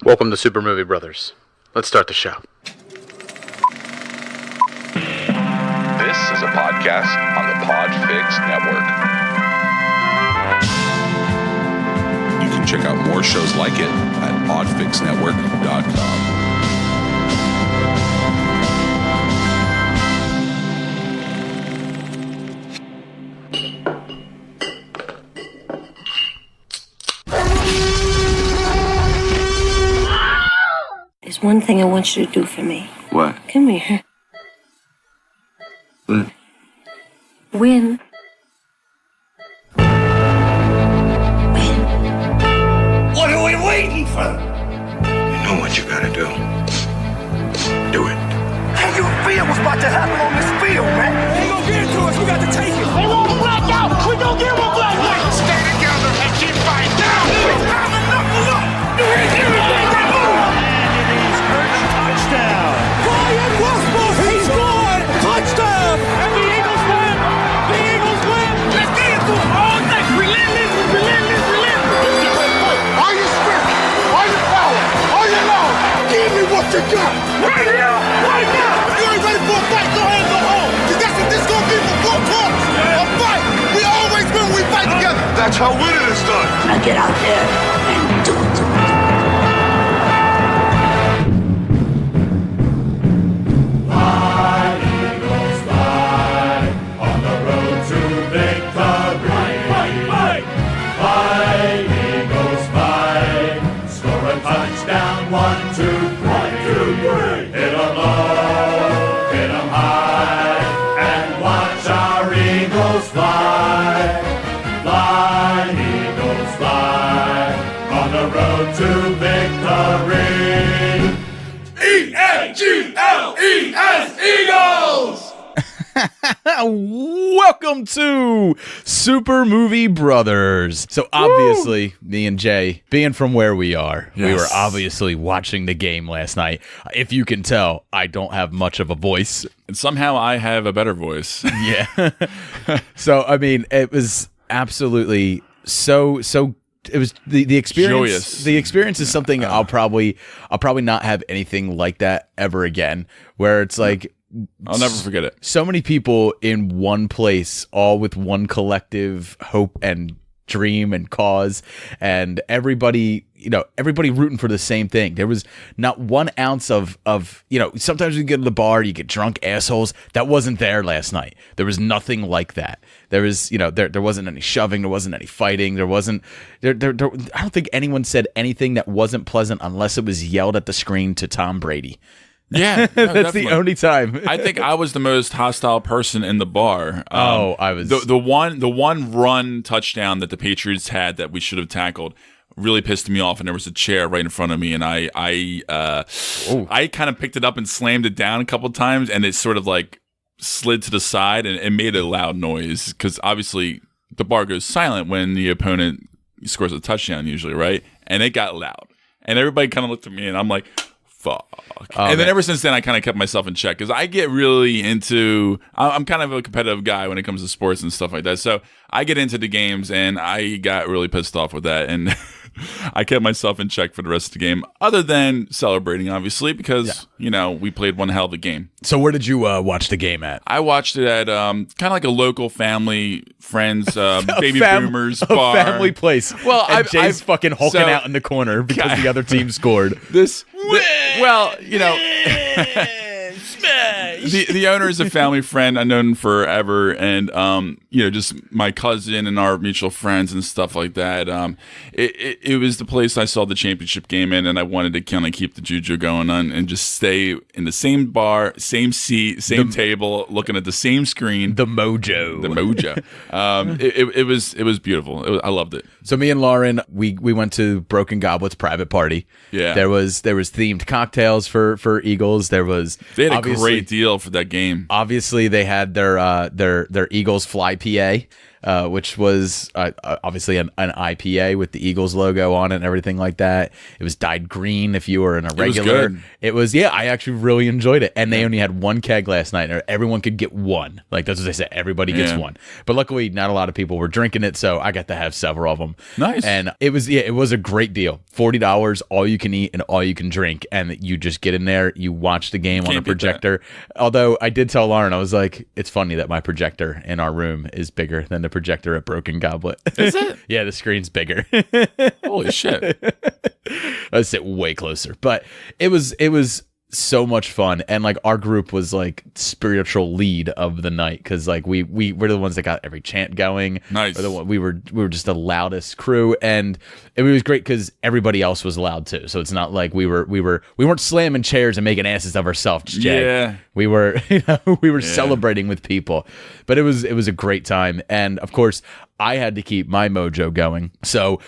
Welcome to Super Movie Brothers. Let's start the show. This is a podcast on the Podfix Network. You can check out more shows like it at podfixnetwork.com. There's one thing I want you to do for me. What? Come here. What? Win. What are we waiting for? You know what you gotta do. Do it. How you feel what's about to happen on this field, man? They ain't gonna get it to us. We got to take it. They want to black out. We gonna get one black out. Stay together and keep fighting. Down. It's time to knuckle up. Everything that move. Touchdown. Brian Westbrook, he scored. Touchdown. And the Eagles win. The Eagles win. Let's get into it all day. Relentless. Are you spirit? Are you power? Are you love? Give me what you got. Right here. Right now. If you ain't ready for a fight, go ahead and go home. Because that's what this is going to be for 4 quarters. A fight. We always win when we fight together. That's how winning is done. Now get out there and do it. Touchdown, 1, 2, 3. 1, 2, 3. Hit 'em low, hit 'em high, and watch our Eagles fly. Fly, Eagles fly, on the road to victory. E-A-G-L-E-S, Eagles! Welcome to Super Movie Brothers. So obviously, me and Jay, being from where we are, we were obviously watching the game last night. If you can tell, I don't have much of a voice. And somehow I have a better voice. Yeah. So, I mean, it was absolutely so it was the experience. Joyous. The experience is something I'll probably not have anything like that ever again, where it's like, I'll never forget it. so many people in one place, all with one collective hope and dream and cause, and everybody rooting for the same thing. There was not 1 ounce of sometimes we get to the bar, you get drunk assholes. That wasn't there last night. There was nothing like that. There was, there wasn't any shoving, there wasn't any fighting, there wasn't I don't think anyone said anything that wasn't pleasant unless it was yelled at the screen to Tom Brady. Yeah, no, That's definitely. the only time. I think I was the most hostile person in the bar. I was the one run touchdown that the Patriots had that we should have tackled really pissed me off, and there was a chair right in front of me, and I kind of picked it up and slammed it down a couple times, and it sort of like slid to the side, and it made a loud noise because obviously the bar goes silent when the opponent scores a touchdown usually, right? And it got loud, and everybody kind of looked at me, and I'm like, fuck. And then ever since then, I kind of kept myself in check because I get really into. I'm kind of a competitive guy when it comes to sports and stuff like that. So I get into the games, and I got really pissed off with that, and I kept myself in check for the rest of the game. Other than celebrating, obviously, because we played one hell of a game. So where did you watch the game at? I watched it at kind of like a local family, friends, baby boomers bar, family place. Well, and Jay's fucking hulking out in the corner because the other team scored. The owner is a family friend I've known forever, and just my cousin and our mutual friends and stuff like that. It was the place I saw the championship game in, and I wanted to kind of keep the juju going on and just stay in the same bar, same seat, same table, looking at the same screen. The mojo. It was beautiful. I loved it. So me and Lauren, we went to Broken Goblet's private party. Yeah, there was themed cocktails for Eagles. They had a great deal for that game. Obviously, they had their Eagles fly PA. which was obviously an IPA with the Eagles logo on it and everything like that. It was dyed green if you were in a regular. It was yeah, I actually really enjoyed it. And they only had one keg last night, and everyone could get one. Like that's what they said, everybody gets one. But luckily, not a lot of people were drinking it, so I got to have several of them. Nice. And it was a great deal. $40, all you can eat and all you can drink, and you just get in there, you watch the game on a projector. Although I did tell Lauren, I was like, it's funny that my projector in our room is bigger than the projector at Broken Goblet. Is it? Yeah, the screen's bigger. Holy shit. I sit way closer, but it was so much fun, and like our group was like spiritual lead of the night because like we were the ones that got every chant going. Nice. We were just the loudest crew, and it was great because everybody else was loud too. So it's not like we weren't slamming chairs and making asses of ourselves. Yeah. We were celebrating with people, but it was a great time, and of course I had to keep my mojo going. So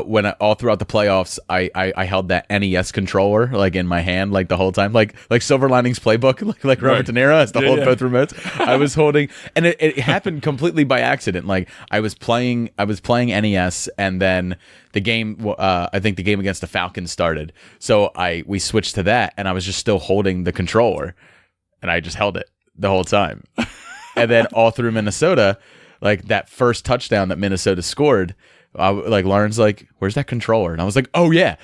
when all throughout the playoffs, I held that NES controller like in my hand like the whole time, like Silver Linings Playbook, like Robert De Niro has to hold both remotes. I was holding, and it happened completely by accident. Like I was playing NES, and then the game, I think the game against the Falcons started. So we switched to that, and I was just still holding the controller, and I just held it the whole time. And then all through Minnesota, like that first touchdown that Minnesota scored, like Lauren's like, "Where's that controller?" And I was like, "Oh yeah."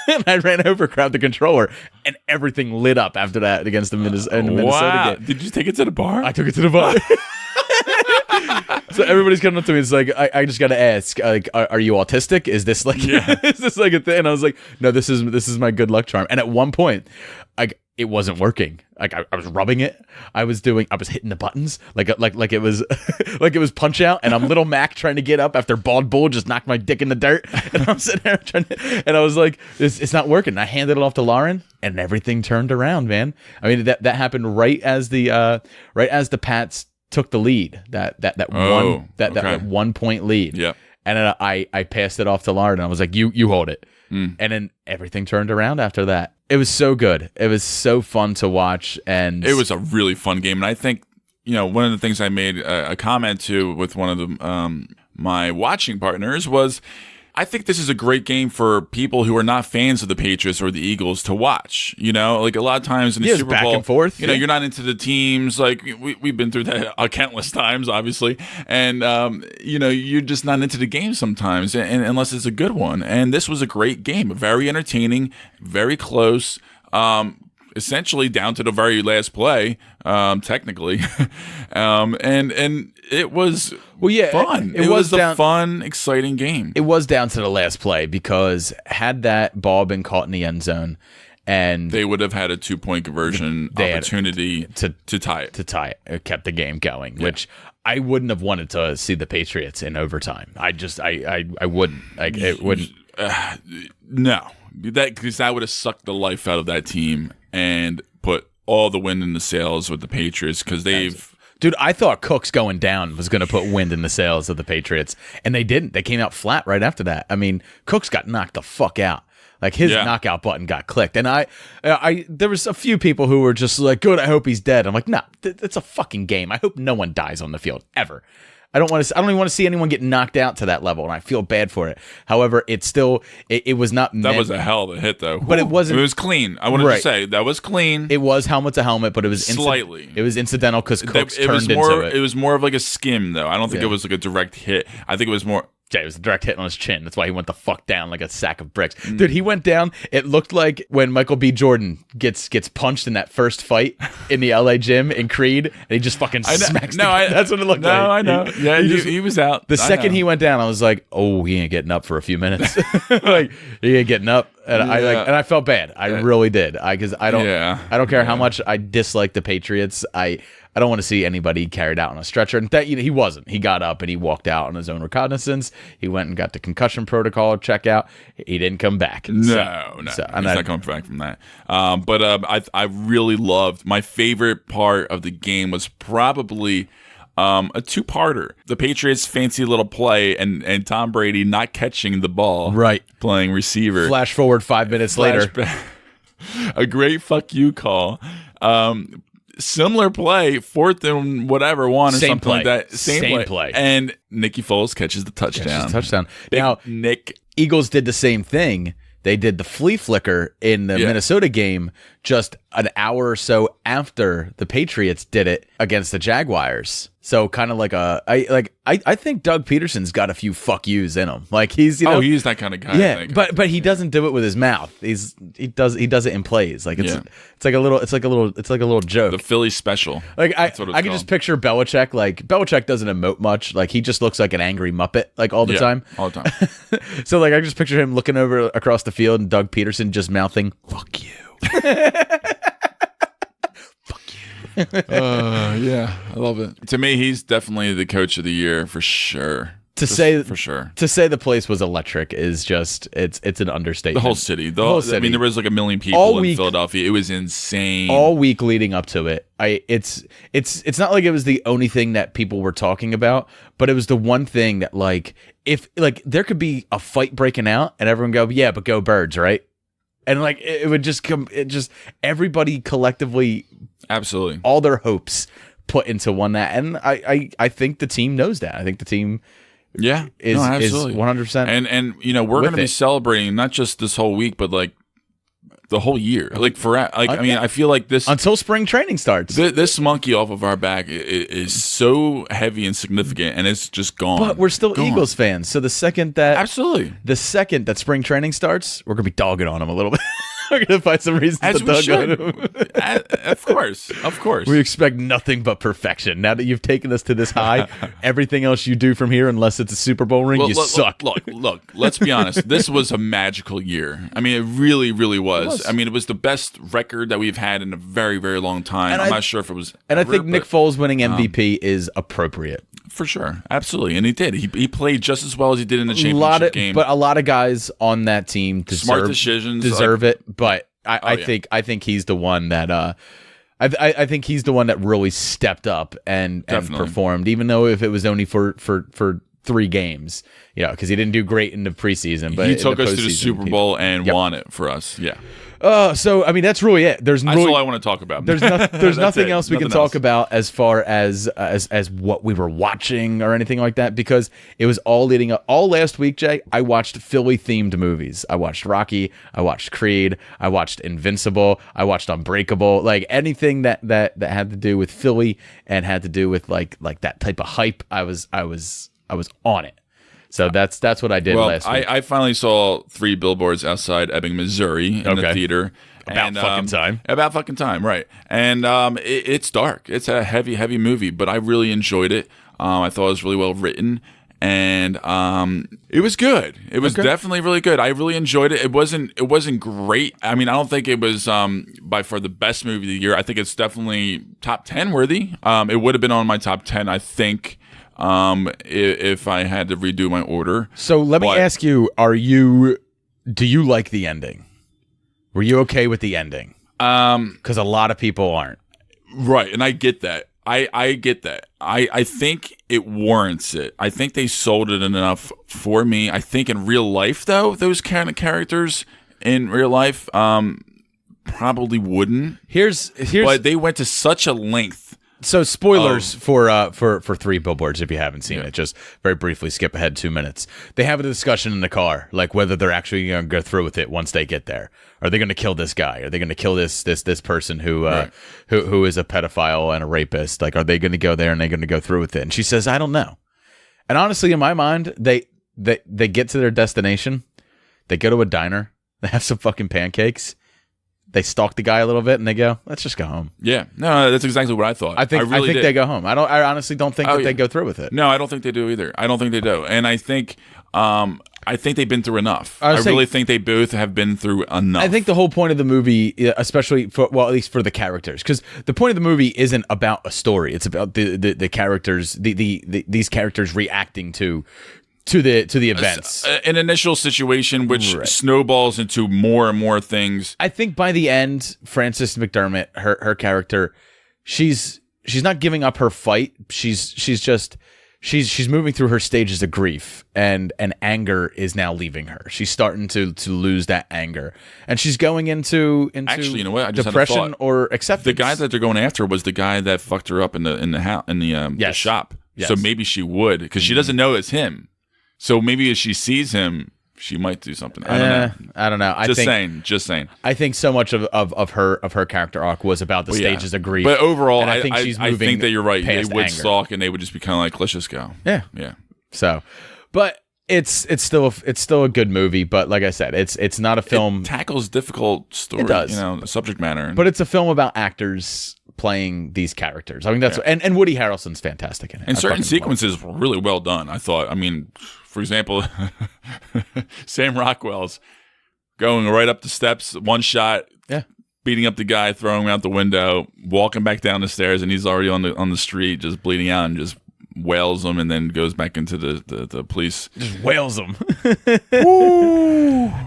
And I ran over, grabbed the controller, and everything lit up after that against the Minnesota game. Did you take it to the bar? I took it to the bar. So everybody's coming up to me. It's like, I just got to ask, like, are you autistic? Is this like, is this like a thing? And I was like, no, this is my good luck charm. And at one point, it wasn't working. Like I was rubbing it. I was hitting the buttons like it was like it was Punch Out. And I'm Little Mac trying to get up after Bald Bull just knocked my dick in the dirt. And I'm sitting there and I was like, it's not working. And I handed it off to Lauren, and everything turned around, man. I mean, that happened right as the Pats took the lead. That 1 point lead. Yeah. And then I passed it off to Lauren, and I was like, you hold it. And then everything turned around after that. It was so good. It was so fun to watch, and it was a really fun game. And I think, one of the things I made a comment to with one of the my watching partners was, I think this is a great game for people who are not fans of the Patriots or the Eagles to watch. Like a lot of times in the Super back Bowl, and forth. You're not into the teams. Like we've been through that countless times, obviously, and you're just not into the game sometimes, and unless it's a good one. And this was a great game, very entertaining, very close. Essentially down to the very last play, technically, and it was fun. It was a fun, exciting game. It was down to the last play, because had that ball been caught in the end zone, and they would have had a 2-point conversion opportunity to tie it. To tie it. It kept the game going, which I wouldn't have wanted to see the Patriots in overtime. I wouldn't. Like it wouldn't. No, because that would have sucked the life out of that team and put all the wind in the sails with the Patriots, because they've. Dude, I thought Cook's going down was going to put wind in the sails of the Patriots, and they didn't. They came out flat right after that. I mean, Cooks got knocked the fuck out. Like his knockout button got clicked, and I there was a few people who were just like, "Good, I hope he's dead." I'm like, "No, it's a fucking game. I hope no one dies on the field ever." I don't even want to see anyone get knocked out to that level, and I feel bad for it. However, it's still it was not meant. That was a hell of a hit, though. But it wasn't. It was clean. I wanted to say that was clean. It was helmet to helmet, but it was slightly. It was incidental because Cooks turned into it. It was more of like a skim, though. I don't think it was like a direct hit. I think it was more. Yeah, it was a direct hit on his chin. That's why he went the fuck down like a sack of bricks. Dude, he went down. It looked like when Michael B. Jordan gets punched in that first fight in the LA gym in Creed, and he just fucking smacks. That's what it looked like. No, I know. Yeah, he was out. The second he went down, I was like, oh, he ain't getting up for a few minutes. Like he ain't getting up, and I felt bad. I really did. Because I don't care how much I dislike the Patriots. I don't want to see anybody carried out on a stretcher. And that, he wasn't. He got up and he walked out on his own reconnaissance. He went and got the concussion protocol checkout. He didn't come back. No. He's not coming back from that. But I really loved, my favorite part of the game was probably a two-parter. The Patriots' fancy little play and Tom Brady not catching the ball. Right. Playing receiver. Flash forward 5 minutes later. A great fuck you call. similar play, 4th and whatever, one or Same something like play. that. Same play. And Nicky Foles catches the touchdown. Big Now, Nick. Eagles did the same thing. They did the flea flicker in the Minnesota game just an hour or so after the Patriots did it against the Jaguars. So kind of like I think Doug Peterson's got a few fuck yous in him. Like he's he's that kind of guy. Yeah, I think. but he doesn't do it with his mouth. He does it in plays. Like it's like a little joke. The Philly special. Like I can just picture Belichick. Like Belichick doesn't emote much. Like he just looks like an angry Muppet. Like all the time. All the time. So like I just picture him looking over across the field and Doug Peterson just mouthing "fuck you." Yeah, I love it. To me, he's definitely the coach of the year for sure. To say the place was electric is just it's an understatement. The whole city. The whole city. I mean, there was like 1 million people in Philadelphia. It was insane. All week leading up to it. It's not like it was the only thing that people were talking about, but it was the one thing that like if like there could be a fight breaking out and everyone go, yeah, but go Birds, right? And like it would just come, everybody collectively, absolutely, all their hopes put into one that, and I think the team knows that. I think the team, is 100%. And you know we're going to be celebrating not just this whole week, but like the whole year, like I mean, I feel like this until spring training starts. This monkey off of our back is so heavy and significant, and it's just gone. But we're still Eagles fans, so the second that spring training starts, we're gonna be dogging on them a little bit. We're gonna find some reason to dog on them. Of course. We expect nothing but perfection. Now that you've taken us to this high, everything else you do from here, unless it's a Super Bowl ring, you suck. Look. Let's be honest. This was a magical year. I mean, it really, really was. I mean, it was the best record that we've had in a very, very long time. I'm not sure if it was. And I think Nick Foles winning MVP is appropriate. For sure. Absolutely. And he did. He played just as well as he did in the championship game. But a lot of guys on that team smart decisions deserve it. But I think he's the one that I think he's the one that really stepped up and performed, even though if it was only for 3 games, because he didn't do great in the preseason. But he took us to the Super Bowl and won it for us. Yeah. So I mean that's really it. That's all I want to talk about. There's nothing else we can talk about as far as what we were watching or anything like that, because it was all leading up. All last week, Jay, I watched Philly themed movies. I watched Rocky. I watched Creed. I watched Invincible. I watched Unbreakable. Like anything that had to do with Philly and had to do with like that type of hype. I was on it. So that's what I did last week. I finally saw 3 billboards outside Ebbing, Missouri in the theater. About fucking time, right. And it's dark. It's a heavy, heavy movie, but I really enjoyed it. I thought it was really well written, and it was good. It was definitely really good. I really enjoyed it. It wasn't great. I mean, I don't think it was by far the best movie of the year. I think it's definitely top 10 worthy. It would have been on my top 10, I think. If I had to redo my order. So let me ask you, do you like the ending? Were you okay with the ending? Because a lot of people aren't. Right, and I get that. I get that. I think it warrants it. I think they sold it enough for me. I think in real life, though, those kind of characters in real life probably wouldn't. But they went to such a length. So spoilers for 3 billboards if you haven't seen it. Just very briefly skip ahead 2 minutes. They have a discussion in the car, like whether they're actually going to go through with it once they get there. Are they going to kill this guy? Are they going to kill this person who is a pedophile and a rapist? Like, are they going to go there and they're going to go through with it? And she says, I don't know. And honestly, in my mind, they get to their destination. They go to a diner. They have some fucking pancakes. They stalk the guy a little bit and they go, let's just go home. Yeah. No, that's exactly what I thought. I think they go home. I honestly don't think that they go through with it. No, I don't think they do either. I don't think they do. And I think they've been through enough. I really think they both have been through enough. I think the whole point of the movie, especially at least for the characters, because the point of the movie isn't about a story. It's about the characters, these characters reacting to the events. An initial situation which snowballs into more and more things. I think by the end, Frances McDermott, her character, she's not giving up her fight. She's she's moving through her stages of grief, and anger is now leaving her. She's starting to lose that anger, and she's going into Actually, you know what? I just had a depression thought. or acceptance. The guy that they're going after was the guy that fucked her up in the shop. Yes. So maybe she would, because she doesn't know it's him. So maybe if she sees him, she might do something. I don't know. I don't know. Just saying. I think so much of her character arc was about the stages of grief. But overall, and I think that you're right. They past would anger. stalk, and they would just be kind of like, let's just go. Yeah. Yeah. So, but it's still a good movie. But like I said, it's not a film. It tackles difficult story. It does. You know, subject matter. But it's a film about actors playing these characters. I mean, that's and Woody Harrelson's fantastic in it. And I certain fucking sequences were really well done, I thought. I mean, for example, Sam Rockwell's going right up the steps, one shot, beating up the guy, throwing him out the window, walking back down the stairs, and he's already on the street, just bleeding out, and just wails him, and then goes back into the police. Just wails him.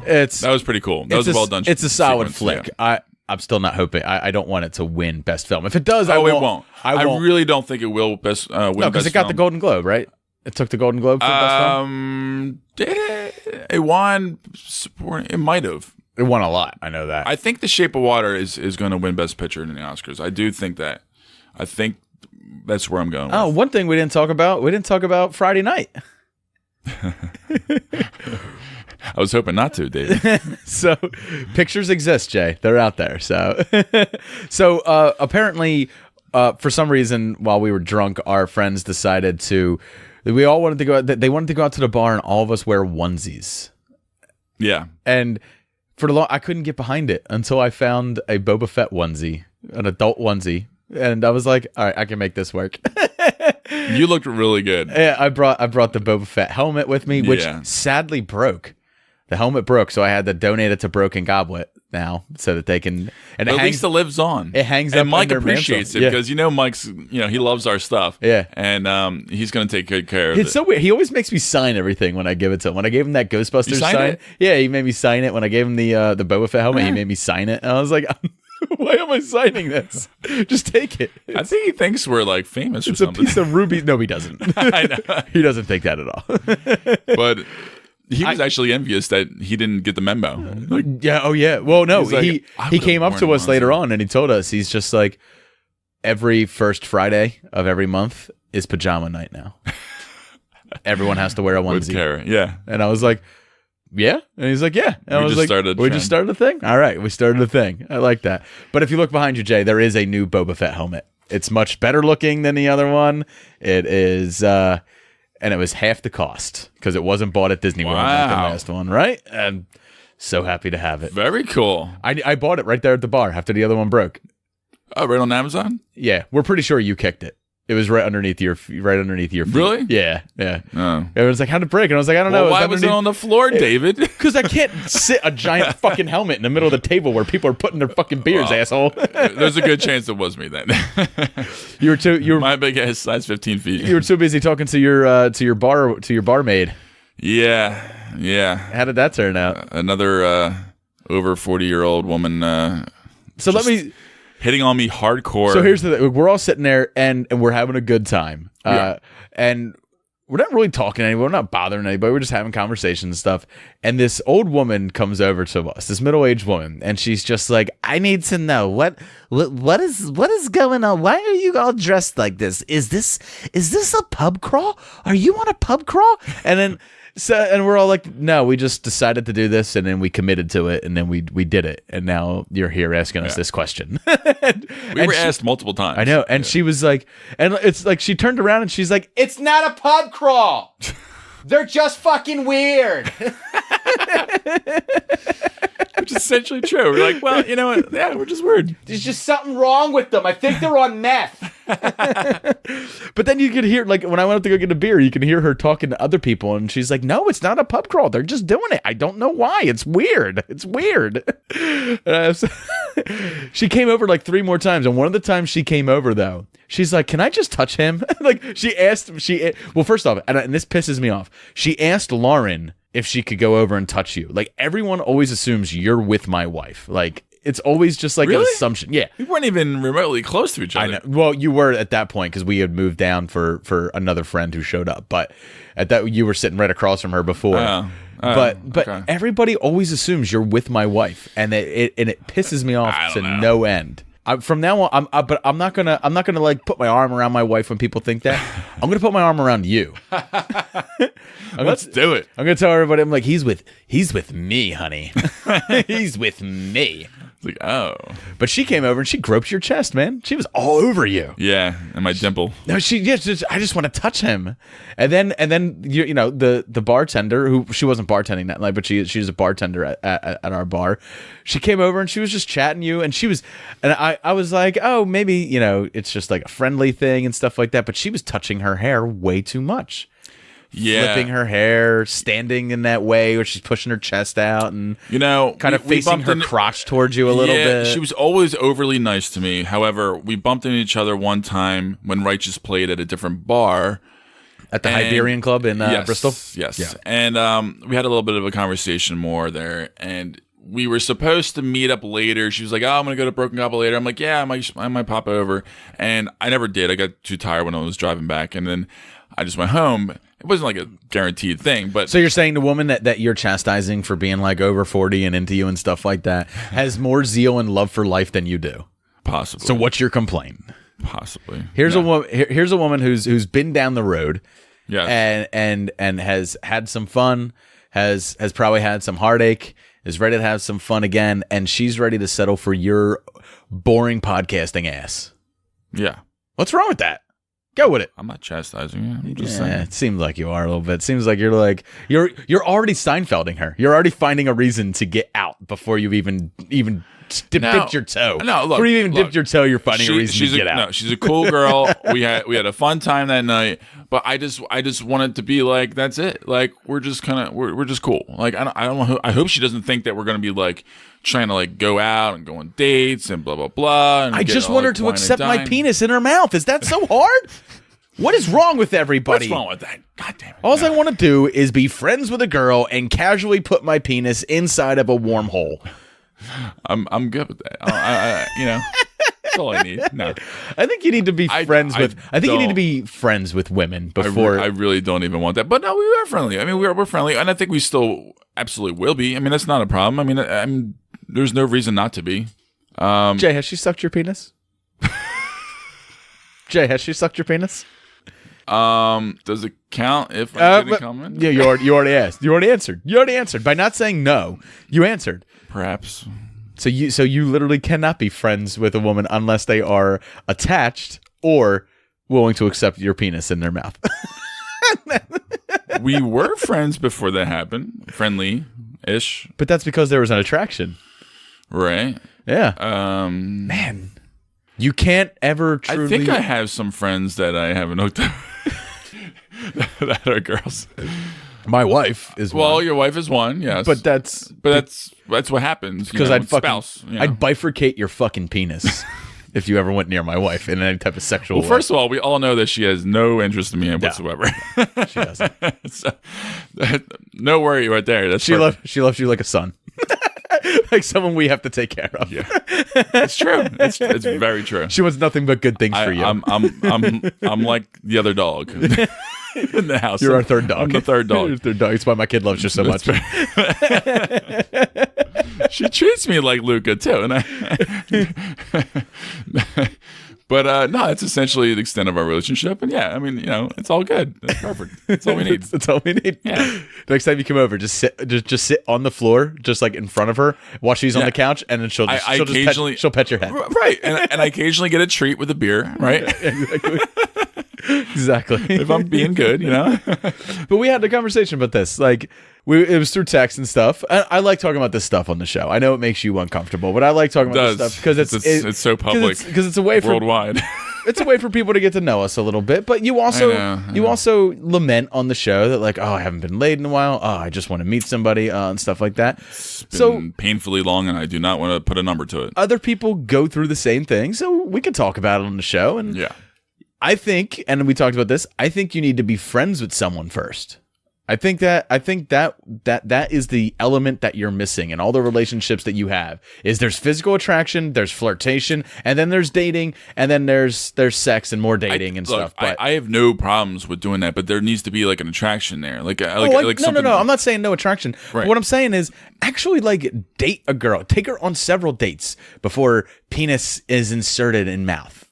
That was pretty cool. That was well done. It's a solid sequence, flick. yeah. I'm still not hoping. I don't want it to win Best Film. If it does, it won't. won't. I won't. really don't think it will win because Best it got the Film. Golden Globe, right? It took the Golden Globe for Best Film. Did it? It won support. It might have. It won a lot. I know that. I think The Shape of Water is going to win Best Picture in the Oscars. I do think that. I think that's where I'm going. Oh, one thing we didn't talk about. We didn't talk about Friday night. I was hoping not to, David. So, pictures exist, Jay. They're out there. So, apparently, for some reason, while we were drunk, our friends decided to. We all wanted to go. They wanted to go out to the bar, and all of us wear onesies. Yeah, and for the long, I couldn't get behind it until I found a Boba Fett onesie, an adult onesie, and I was like, all right, I can make this work. You looked really good. Yeah, I brought the Boba Fett helmet with me, which sadly broke. The helmet broke, so I had to donate it to Broken Goblet now, so that they can. And at least it lives on. It hangs and up. Mike under appreciates mantle. it because Mike's he loves our stuff. Yeah, and he's gonna take good care of it. It's it. so weird. He always makes me sign everything when I give it to him. When I gave him that Ghostbusters sign, it? Yeah, he made me sign it. When I gave him the Boba Fett helmet, he made me sign it, and I was like, why am I signing this? Just take it. I think he thinks we're like famous or it's something. It's a piece of ruby. No, he doesn't. I know. He doesn't think that at all. But he was actually envious that he didn't get the memo. Like, yeah. Oh, yeah. Well, no. Like, he came up to us later on, and he told us, he's just like, every first Friday of every month is pajama night now. Everyone has to wear a onesie. Care. Yeah. And I was like, yeah. And he's like, yeah. And I was just like, started a we trend. just started a thing. All right, we started a thing. I like that. But if you look behind you, Jay, there is a new Boba Fett helmet. It's much better looking than the other one. It is, and it was half the cost because it wasn't bought at Disney World like the last one, right? And so happy to have it. Very cool. I bought it right there at the bar after the other one broke. Oh, right on Amazon? Yeah, we're pretty sure you kicked it. It was right underneath your feet. Really? Yeah, yeah. Oh. Everyone's like, how'd it break? And I was like, I don't know. Why was it on the floor, David? Because I can't sit a giant fucking helmet in the middle of the table where people are putting their fucking beers, asshole. There's a good chance it was me then. You were my big ass, size 15 feet. You were too busy talking to your barmaid. Yeah. How did that turn out? Another over 40-year-old woman. So let me. Hitting on me hardcore. So here's the thing. We're all sitting there and we're having a good time. And we're not really talking to anybody. We're not bothering anybody. We're just having conversations and stuff. And this old woman comes over to us, this middle-aged woman, and she's just like, I need to know what is going on? Why are you all dressed like this? Is this a pub crawl? Are you on a pub crawl? And then and we're all like, no, we just decided to do this, and then we committed to it, and then we did it, and now you're here asking us this question. we were asked multiple times. I know, and she was like, and it's like she turned around and she's like, it's not a pub crawl. They're just fucking weird. Which is essentially true. We're like, well, you know what? Yeah, we're just weird. There's just something wrong with them. I think they're on meth. But then you could hear, like, when I went up to go get a beer, you can hear her talking to other people, and she's like, no, it's not a pub crawl. They're just doing it. I don't know why. It's weird. It's weird. She came over like 3 more times, and one of the times she came over, though, she's like, can I just touch him? Like, well, first off, and this pisses me off, she asked Lauren if she could go over and touch you. Like, everyone always assumes you're with my wife. Like, it's always just like Really? an assumption. Yeah. We weren't even remotely close to each other. I know. Well, you were at that point because we had moved down for another friend who showed up. But at that, you were sitting right across from her before. But okay. everybody always assumes you're with my wife, and it pisses me off I to don't know. no end. From now on, I'm not gonna like put my arm around my wife when people think that. I'm gonna put my arm around you. Let's do it. I'm gonna tell everybody. I'm like, he's with me, honey. He's with me. It's like, oh. But she came over and she groped your chest, man. She was all over you. Yeah, and my dimple. No, I just want to touch him. And then you know the bartender, who she wasn't bartending that night, but she was a bartender at our bar. She came over and she was just chatting you, and I was like, oh, maybe, you know, it's just like a friendly thing and stuff like that. But she was touching her hair way too much. Yeah. Flipping her hair, standing in that way where she's pushing her chest out and, You know, kind of we facing bumped her into- crotch towards you a little bit. She was always overly nice to me. However, we bumped into each other one time when Righteous played at a different bar. At the And- Iberian Club in Yes, Bristol? Yes. Yeah. And we had a little bit of a conversation more there. And we were supposed to meet up later. She was like, oh, I'm going to go to Broken Gobble later. I'm like, yeah, I might pop over. And I never did. I got too tired when I was driving back. And then I just went home. It wasn't like a guaranteed thing, but So you're saying the woman that you're chastising for being like over 40 and into you and stuff like that has more zeal and love for life than you do. possibly. So what's your complaint? Possibly. Here's a woman. Here's a woman who's been down the road, Yes. and has had some fun, has probably had some heartache, is ready to have some fun again, and she's ready to settle for your boring podcasting ass. Yeah. What's wrong with that? Go with it. I'm not chastising you. I'm just Yeah, saying. it seems like you are a little bit. It seems like you're already Seinfelding her. You're already finding a reason to get out before you even dipped your toe. No, look. Before you even look, dipped your toe, you're finding a reason to get out. No, she's a cool girl. we had a fun time that night, but I just wanted to be like, that's it. Like we're just kind of we're just cool. Like I don't know. I hope she doesn't think that we're gonna be like trying to like go out and go on dates and blah blah blah. And I get just all, want her like, to wine and accept my dine. penis in her mouth. Is that so hard? What is wrong with everybody? What's wrong with that? God damn it! All No. I want to do is be friends with a girl and casually put my penis inside of a warm hole. I'm good with that. That's all I need. No, I think you need to be friends with. I think you need to be friends with women before. I really don't even want that. But no, we are friendly. I mean, we're friendly, and I think we still absolutely will be. I mean, that's not a problem. I mean, there's no reason not to be. Jay, has she sucked your penis? Jay, has she sucked your penis? Does it count if I didn't come in? Yeah, you already asked. You already answered. You already answered by not saying no. You answered. Perhaps. So you literally cannot be friends with a woman unless they are attached or willing to accept your penis in their mouth. We were friends before that happened. Friendly-ish. But that's because there was an attraction. Right. Yeah. Man, you can't ever truly. I think I have some friends that I haven't hooked up that are girls. My wife is Well, one. your wife is one, yes. But that's that's what happens. because I'd fucking spouse. You know? I'd bifurcate your fucking penis if you ever went near my wife in any type of sexual Well, way. first of all, we all know that she has no interest in me whatsoever. She doesn't. So, no worry right there. That's She perfect. loves you like a son. Like someone we have to take care of. Yeah, it's true. It's very true. She wants nothing but good things for you. I'm like the other dog in the house. You're our third dog. I'm the third dog. You're the third dog. It's why my kid loves you so much. She treats me like Luca too, and but no, it's essentially the extent of our relationship. And yeah, I mean, it's all good. It's perfect. That's all we need. That's all we need. Yeah. Next time you come over, just sit on the floor, just like in front of her, while she's on Yeah. the couch, and then she'll I pet your head. Right, and I occasionally get a treat with a beer, right? Exactly. If I'm being good, But we had a conversation about this. Like, it was through text and stuff. I like talking about this stuff on the show. I know it makes you uncomfortable, but I like talking about this stuff because it's so public, because it's a way for worldwide. it's a way for people to get to know us a little bit. But you also I know. also lament on the show that like, oh, I haven't been laid in a while. Oh, I just want to meet somebody and stuff like that. Been painfully long, and I do not want to put a number to it. Other people go through the same thing, so we can talk about it on the show. And Yeah. I think, and we talked about this, I think you need to be friends with someone first. I think that is the element that you're missing in all the relationships that you have. Is there's physical attraction, there's flirtation, and then there's dating, and then there's sex and more dating and stuff. But I have no problems with doing that, but there needs to be like an attraction there. Like no, something. I'm not saying no attraction. Right. What I'm saying is actually like date a girl, take her on several dates before penis is inserted in mouth.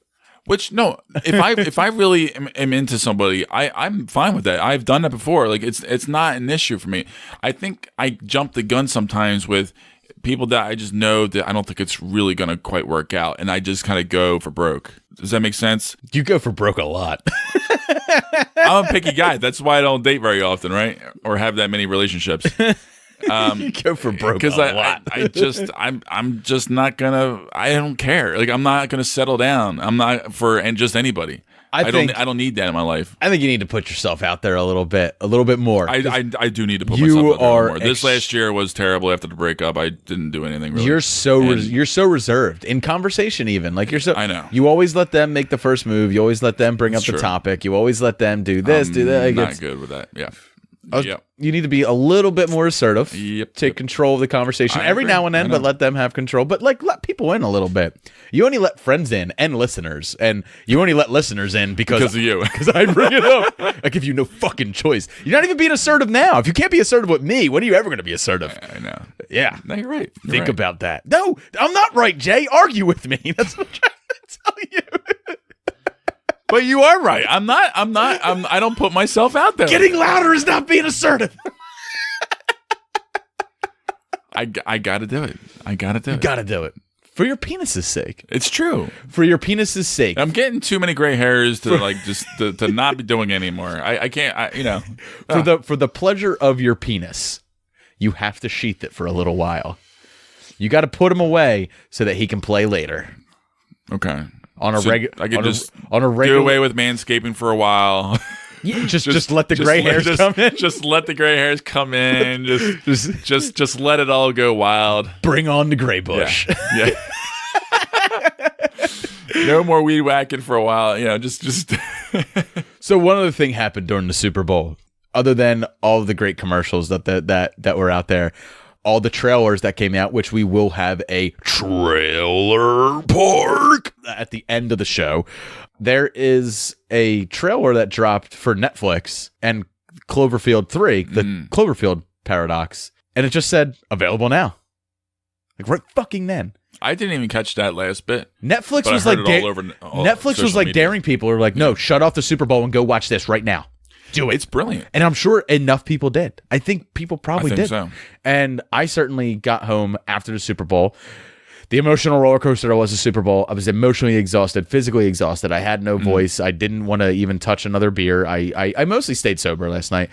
Which no, if I really am into somebody, I'm fine with that. I've done that before. Like it's not an issue for me. I think I jump the gun sometimes with people that I just know that I don't think it's really gonna quite work out, and I just kind of go for broke. Does that make sense? You go for broke a lot. I'm a picky guy. That's why I don't date very often, right? Or have that many relationships. You go for broke a lot. I'm just not gonna. I don't care. Like I'm not gonna settle down. I'm not for just anybody. I don't need that in my life. I think you need to put yourself out there a little bit more. I do need to put myself out there more. This last year was terrible after the breakup. I didn't do anything really. You're so reserved in conversation, even like I know. You always let them make the first move. You always let them bring up the topic. You always let them do this, do that. I'm not good with that. Yeah. Yep. You need to be a little bit more assertive. Yep. Take control of the conversation every now and then, but let them have control. But like, let people in a little bit. You only let friends in and listeners, and you only let listeners in because of you. Because I bring it up. I give you no fucking choice. You're not even being assertive now. If you can't be assertive with me, when are you ever going to be assertive? I know. Yeah. No, you're right. Think about that. No, I'm not right, Jay. Argue with me. That's what I'm trying to tell you. But you are right. I don't put myself out there. Getting louder is not being assertive. I gotta do it. You gotta do it. For your penis's sake. It's true. For your penis's sake. I'm getting too many gray hairs to like just to not be doing it anymore. I can't. For the pleasure of your penis, you have to sheath it for a little while. You got to put him away so that he can play later. Okay. On a regular, do away with manscaping for a while. Yeah, just let the gray hairs come in. Just let the gray hairs come in. Just let it all go wild. Bring on the gray bush. Yeah. No more weed whacking for a while. Just. So one other thing happened during the Super Bowl, other than all of the great commercials that were out there. All the trailers that came out, which we will have a trailer park at the end of the show. There is a trailer that dropped for Netflix and Cloverfield 3, the Cloverfield Paradox, and it just said available now. Like right fucking then. I didn't even catch that last bit. Netflix was like Netflix was like daring people who were like, no, shut off the Super Bowl and go watch this right now. Do it. It's brilliant. And I'm sure enough people did. I think people probably did. So. And I certainly got home after the Super Bowl. The emotional roller coaster was the Super Bowl. I was emotionally exhausted, physically exhausted. I had no voice. I didn't want to even touch another beer. I mostly stayed sober last night.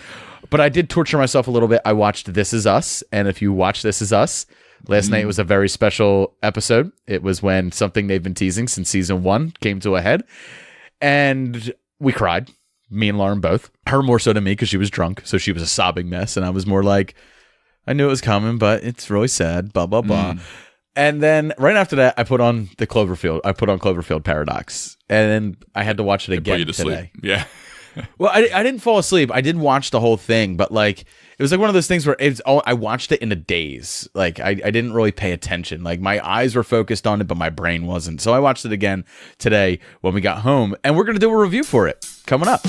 But I did torture myself a little bit. I watched This Is Us. And if you watch This Is Us, last night was a very special episode. It was when something they've been teasing since season 1 came to a head. And we cried. Me and Lauren both. Her more so than me because she was drunk. So she was a sobbing mess. And I was more like, I knew it was coming, but it's really sad. Blah, blah, blah. And then right after that, I put on Cloverfield Paradox. And then I had to watch it again today. Sleep. Yeah. Well, I didn't fall asleep. I did watch the whole thing, but like it was like one of those things where I watched it in a daze. Like I didn't really pay attention. Like my eyes were focused on it, but my brain wasn't. So I watched it again today when we got home, and we're gonna do a review for it coming up.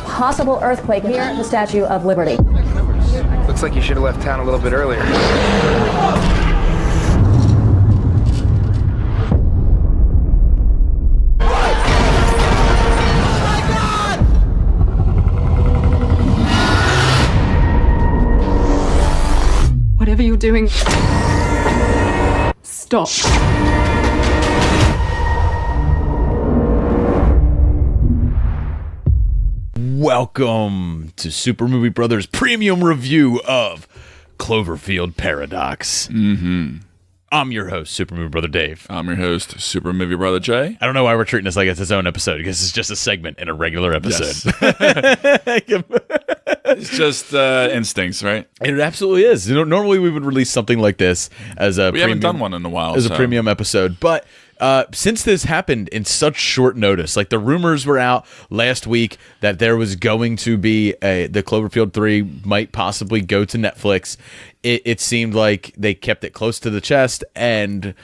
Possible earthquake near the Statue of Liberty. Looks like you should have left town a little bit earlier. Whatever you're doing, stop. Welcome to Super Movie Brothers premium review of Cloverfield Paradox. I'm your host, Super Movie Brother Dave. I'm your host, Super Movie Brother Jay. I don't know why we're treating this like it's its own episode, because it's just a segment in a regular episode. Yes. It's just instincts, right? It absolutely is. Normally we would release something like this as a We haven't done one in a while. as a premium episode, but since this happened in such short notice, like the rumors were out last week that there was going to be the Cloverfield 3 might possibly go to Netflix. It seemed like they kept it close to the chest and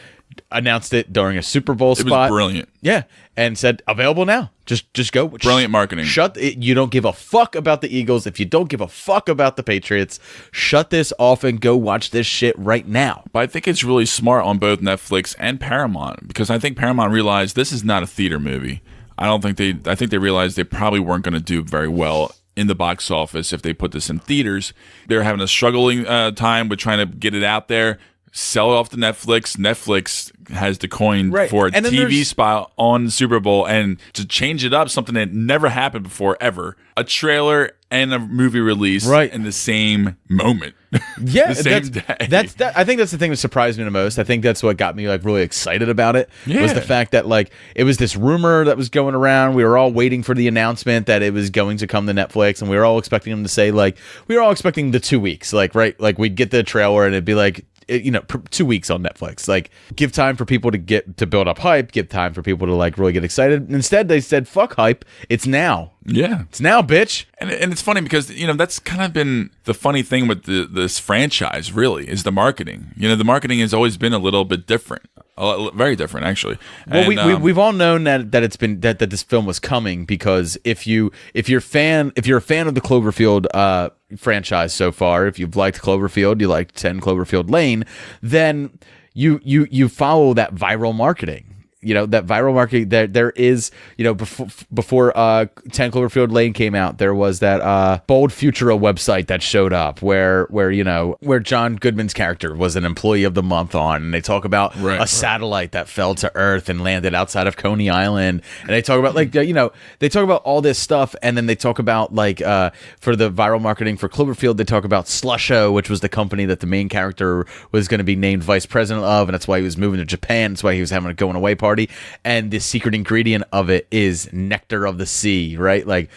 announced it during a Super Bowl spot. It was brilliant. Yeah, and said available now. Just go. Brilliant marketing. You don't give a fuck about the Eagles. If you don't give a fuck about the Patriots, shut this off and go watch this shit right now. But I think it's really smart on both Netflix and Paramount, because I think Paramount realized this is not a theater movie. I think they realized they probably weren't going to do very well in the box office if they put this in theaters. They're having a struggling time with trying to get it out there. Sell it off to Netflix. Netflix has the coin for a TV spot on the Super Bowl, and to change it up, something that never happened before ever, a trailer and a movie release in the same moment. Yeah, the same day. I think that's the thing that surprised me the most. I think that's what got me like really excited about it. Was the fact that like it was this rumor that was going around. We were all waiting for the announcement that it was going to come to Netflix, and we were all expecting them to say like we were all expecting the 2 weeks, like we'd get the trailer and it'd be like 2 weeks on Netflix. Like, give time for people to build up hype, give time for people to like really get excited. Instead, they said, fuck hype. It's now. Yeah. It's now, bitch. And it's funny because, that's kind of been the funny thing with this franchise, really, is the marketing. The marketing has always been a little bit different. Very different, actually. Well, we've all known that it's been that this film was coming, because if you're a fan of the Cloverfield franchise so far, if you've liked Cloverfield, you liked 10 Cloverfield Lane, then you follow that viral marketing. That viral marketing, there is, before 10 Cloverfield Lane came out, there was that Bold Futura website that showed up where John Goodman's character was an employee of the month on, and they talk about a satellite that fell to Earth and landed outside of Coney Island, and they talk about they talk about all this stuff, and then they talk about for the viral marketing for Cloverfield, they talk about Slusho, which was the company that the main character was going to be named vice president of, and that's why he was moving to Japan. That's why he was having a going away party. And the secret ingredient of it is nectar of the sea, right? Like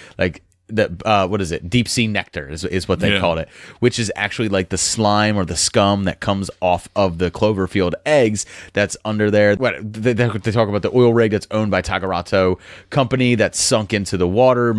the what is it? Deep sea nectar is what they called it, which is actually like the slime or the scum that comes off of the Cloverfield eggs that's under there. They talk about the oil rig that's owned by Tagarato company that sunk into the water,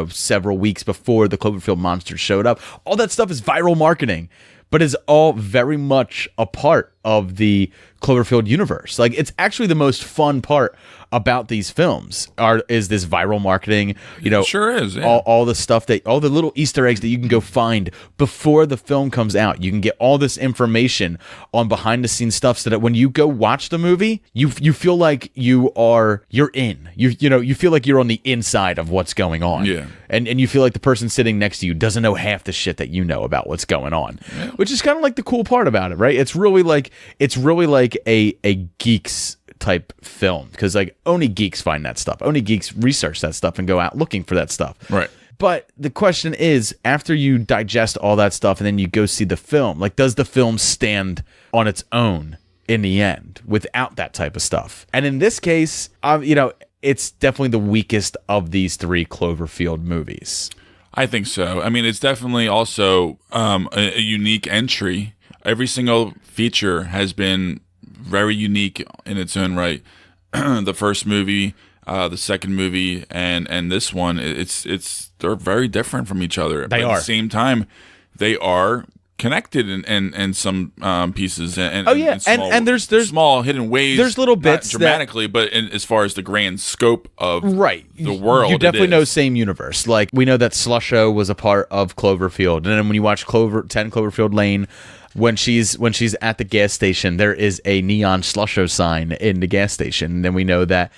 several weeks before the Cloverfield monsters showed up. All that stuff is viral marketing, but is all very much a part of the Cloverfield universe. Like, it's actually the most fun part about these films is this viral marketing, It sure is, yeah. all the stuff all the little Easter eggs that you can go find before the film comes out. You can get all this information on behind the scenes stuff, so that when you go watch the movie, you feel like you're in. You feel like you're on the inside of what's going on. Yeah. And you feel like the person sitting next to you doesn't know half the shit that you know about what's going on. Yeah. Which is kind of like the cool part about it, right? It's really like a geeks type film, because like only geeks find that stuff. Only geeks research that stuff and go out looking for that stuff. Right. But the question is, after you digest all that stuff and then you go see the film, like, does the film stand on its own in the end without that type of stuff? And in this case, it's definitely the weakest of these 3 Cloverfield movies. I think so. I mean, it's definitely also a unique entry. Every single feature has been very unique in its own right. The first movie, the second movie, and this one, they're very different from each other. But at the same time, they are connected in some pieces. And there's small hidden ways. There's little bits, not dramatically, but as far as the grand scope of the world, you definitely know same universe. Like, we know that Slusho was a part of Cloverfield, and then when you watch 10 Cloverfield Lane, when she's at the gas station, there is a neon Slusho sign in the gas station. And then we know that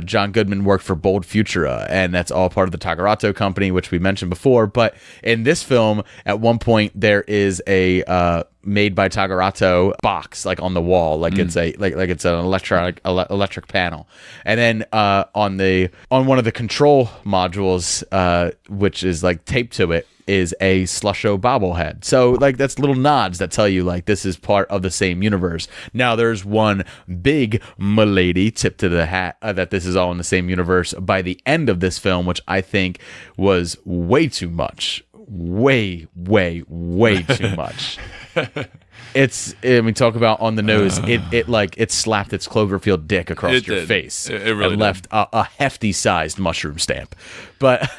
John Goodman worked for Bold Futura, and that's all part of the Tagarato company, which we mentioned before. But in this film, at one point, there is a made by Tagarato box, like on the wall, like it's an electric panel, and then on one of the control modules, which is like taped to it, is a Slusho bobblehead. So like that's little nods that tell you like this is part of the same universe. Now there's one big milady tip to the hat that this is all in the same universe by the end of this film, which I think was way too much. Way too much. We talk about on the nose. It slapped its Cloverfield dick across your face. It really and left a hefty sized mushroom stamp. But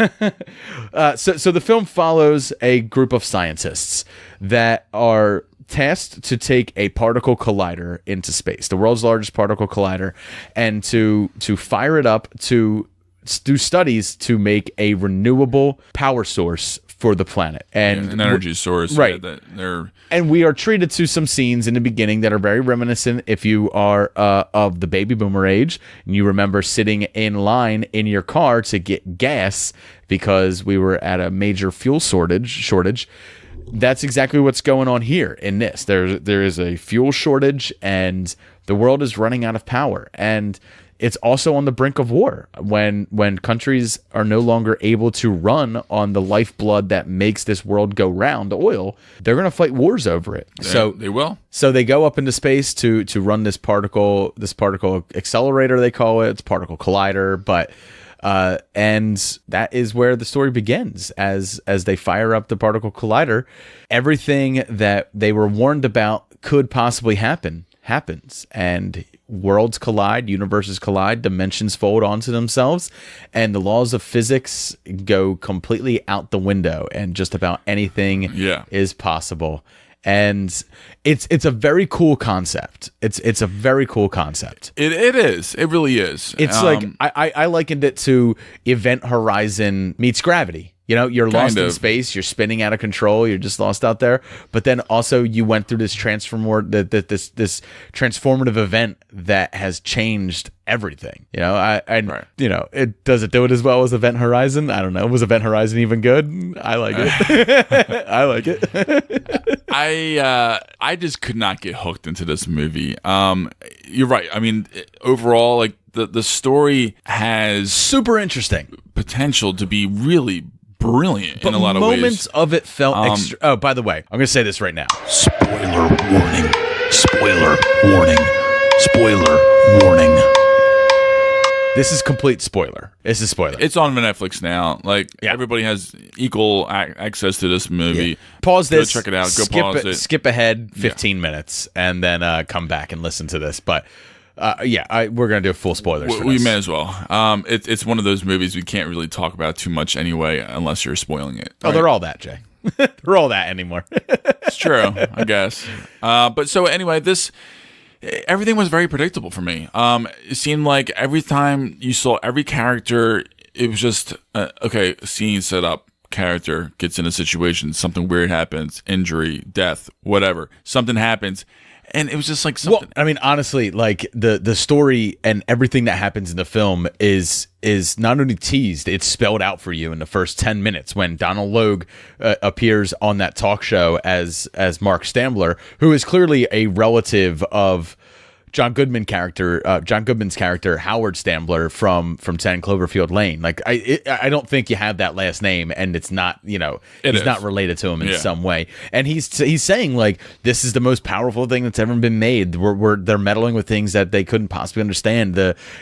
so the film follows a group of scientists that are tasked to take a particle collider into space, the world's largest particle collider, and to fire it up to do studies to make a renewable power source for the planet and an energy source, right? And we are treated to some scenes in the beginning that are very reminiscent. If you are of the baby boomer age and you remember sitting in line in your car to get gas because we were at a major fuel shortage. That's exactly what's going on here in this. There is a fuel shortage and the world is running out of power, and it's also on the brink of war when countries are no longer able to run on the lifeblood that makes this world go round, oil. They're going to fight wars over it. So they will. So they go up into space to run this particle accelerator, they call it. It's particle collider, but and that is where the story begins as they fire up the particle collider. Everything that they were warned about could possibly happens, and worlds collide, universes collide, dimensions fold onto themselves, and the laws of physics go completely out the window, and just about anything is possible. And it's a very cool concept. It's a very cool concept. It is. It really is. It's like I likened it to Event Horizon meets Gravity. You know, you're lost in space, you're spinning out of control, you're just lost out there. But then also you went through this this transformative event that has changed everything. You know, you know, does it do it as well as Event Horizon? I don't know. Was Event Horizon even good? I like it. I like it. I just could not get hooked into this movie. You're right. I mean, overall, like the story has super interesting potential to be really brilliant in a lot of ways. Moments of it felt extra. Oh, by the way, I'm going to say this right now. Spoiler warning. Spoiler warning. Spoiler warning. This is complete spoiler. This is spoiler. It's on Netflix now. Like everybody has equal access to this movie. Yeah. Pause this. Go check it out. Go pause it. Skip ahead 15 minutes and then come back and listen to this. But we're gonna do full spoilers. We may as well. It's one of those movies we can't really talk about too much anyway, unless you're spoiling it. Right? Oh, they're all that, Jay. They're all that anymore. It's true, I guess. But so anyway, everything was very predictable for me. It seemed like every time you saw every character, it was just okay. Scene set up. Character gets in a situation, something weird happens, injury, death, whatever. Something happens. And it was just like something. Well, I mean, honestly, like the story and everything that happens in the film is not only teased, it's spelled out for you in the first 10 minutes when Donald Logue appears on that talk show as Mark Stambler, who is clearly a relative of John Goodman's character, Howard Stambler from 10 Cloverfield Lane. Like I don't think you have that last name, and it's not, you know, he's not related to him in some way. And he's saying like this is the most powerful thing that's ever been made. They're meddling with things that they couldn't possibly understand.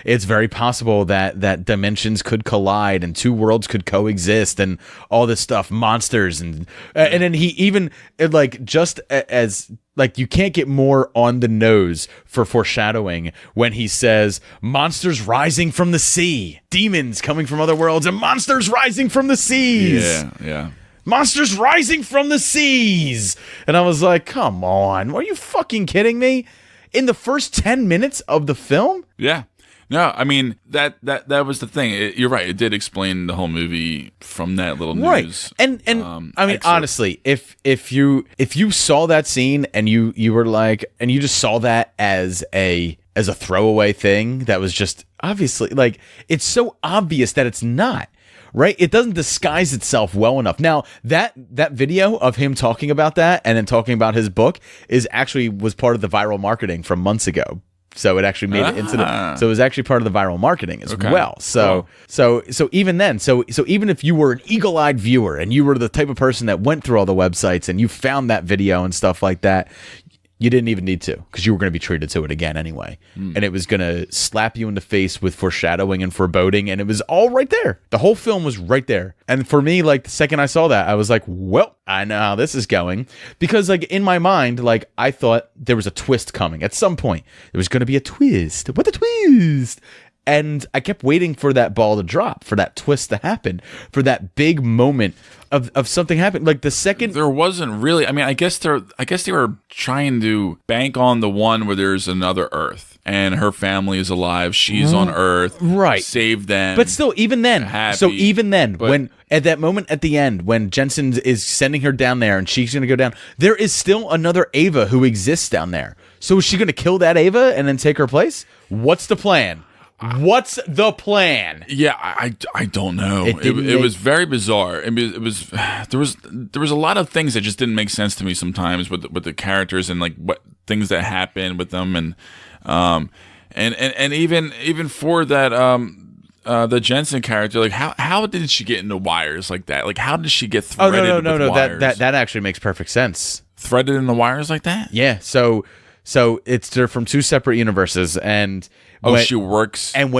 It's very possible that dimensions could collide and two worlds could coexist and all this stuff, monsters and then he even like just as. Like, you can't get more on the nose for foreshadowing when he says, monsters rising from the sea, demons coming from other worlds, and monsters rising from the seas. Yeah. Monsters rising from the seas. And I was like, come on. Are you fucking kidding me? In the first 10 minutes of the film? Yeah. No, I mean, that was the thing. You're right. It did explain the whole movie from that little news. Right. And I mean, honestly, if you saw that scene and you were like, and you just saw that as a throwaway thing that was just obviously like, it's so obvious that it's not. Right? It doesn't disguise itself well enough. Now, that video of him talking about that and then talking about his book was part of the viral marketing from months ago. So it actually made it into the. So it was actually part of the viral marketing as Okay. well. So so even then, so even if you were an eagle-eyed viewer and you were the type of person that went through all the websites and you found that video and stuff like that, you didn't even need to, because you were going to be treated to it again anyway. And it was going to slap you in the face with foreshadowing and foreboding, and it was all right there. The whole film was right there. And for me, like, the second I saw that, I was like, well, I know how this is going. Because, like, in my mind, like, I thought there was a twist coming. At some point, there was going to be a twist. What a twist! And I kept waiting for that ball to drop, for that twist to happen, for that big moment of something happening. Like the second there wasn't really. I mean, I guess they were trying to bank on the one where there's another Earth and her family is alive. She's on Earth, right? Save them. But still, even then, happy, so even then, when at that moment at the end, when Jensen is sending her down there and she's going to go down, there is still another Ava who exists down there. So is she going to kill that Ava and then take her place? What's the plan? What's the plan? Yeah, I don't know. It was very bizarre. It was there was a lot of things that just didn't make sense to me sometimes with the characters and like what things that happened with them and even for that the Jensen character, like how did she get into wires like that? Like how did she get threaded? No. Wires? That actually makes perfect sense. Threaded in the wires like that? Yeah. So they're from two separate universes, and she works. And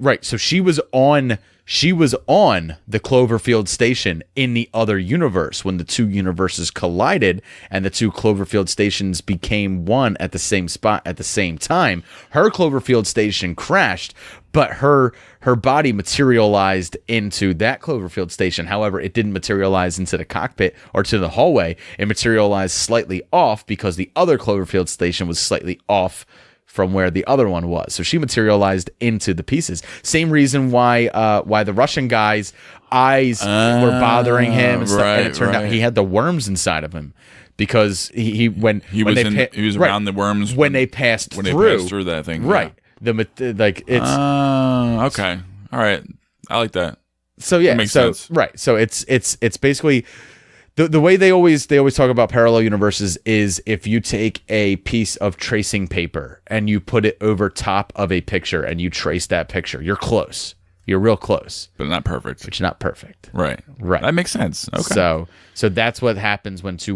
right. So she was on the Cloverfield station in the other universe when the two universes collided and the two Cloverfield stations became one at the same spot at the same time. Her Cloverfield station crashed, but her body materialized into that Cloverfield station. However, it didn't materialize into the cockpit or to the hallway. It materialized slightly off because the other Cloverfield station was slightly off from where the other one was. So she materialized into the pieces. Same reason why the Russian guy's eyes were bothering him and stuff. And it turned out he had the worms inside of him because he was around the worms when they passed through that thing. Right. Yeah. Okay. All right. I like that. So yeah. That makes sense. Right. So it's basically the way they always talk about parallel universes is if you take a piece of tracing paper and you put it over top of a picture and you trace that picture, you're close. You're real close. But not perfect. But you're not perfect. Right. That makes sense. Okay. So that's what happens when two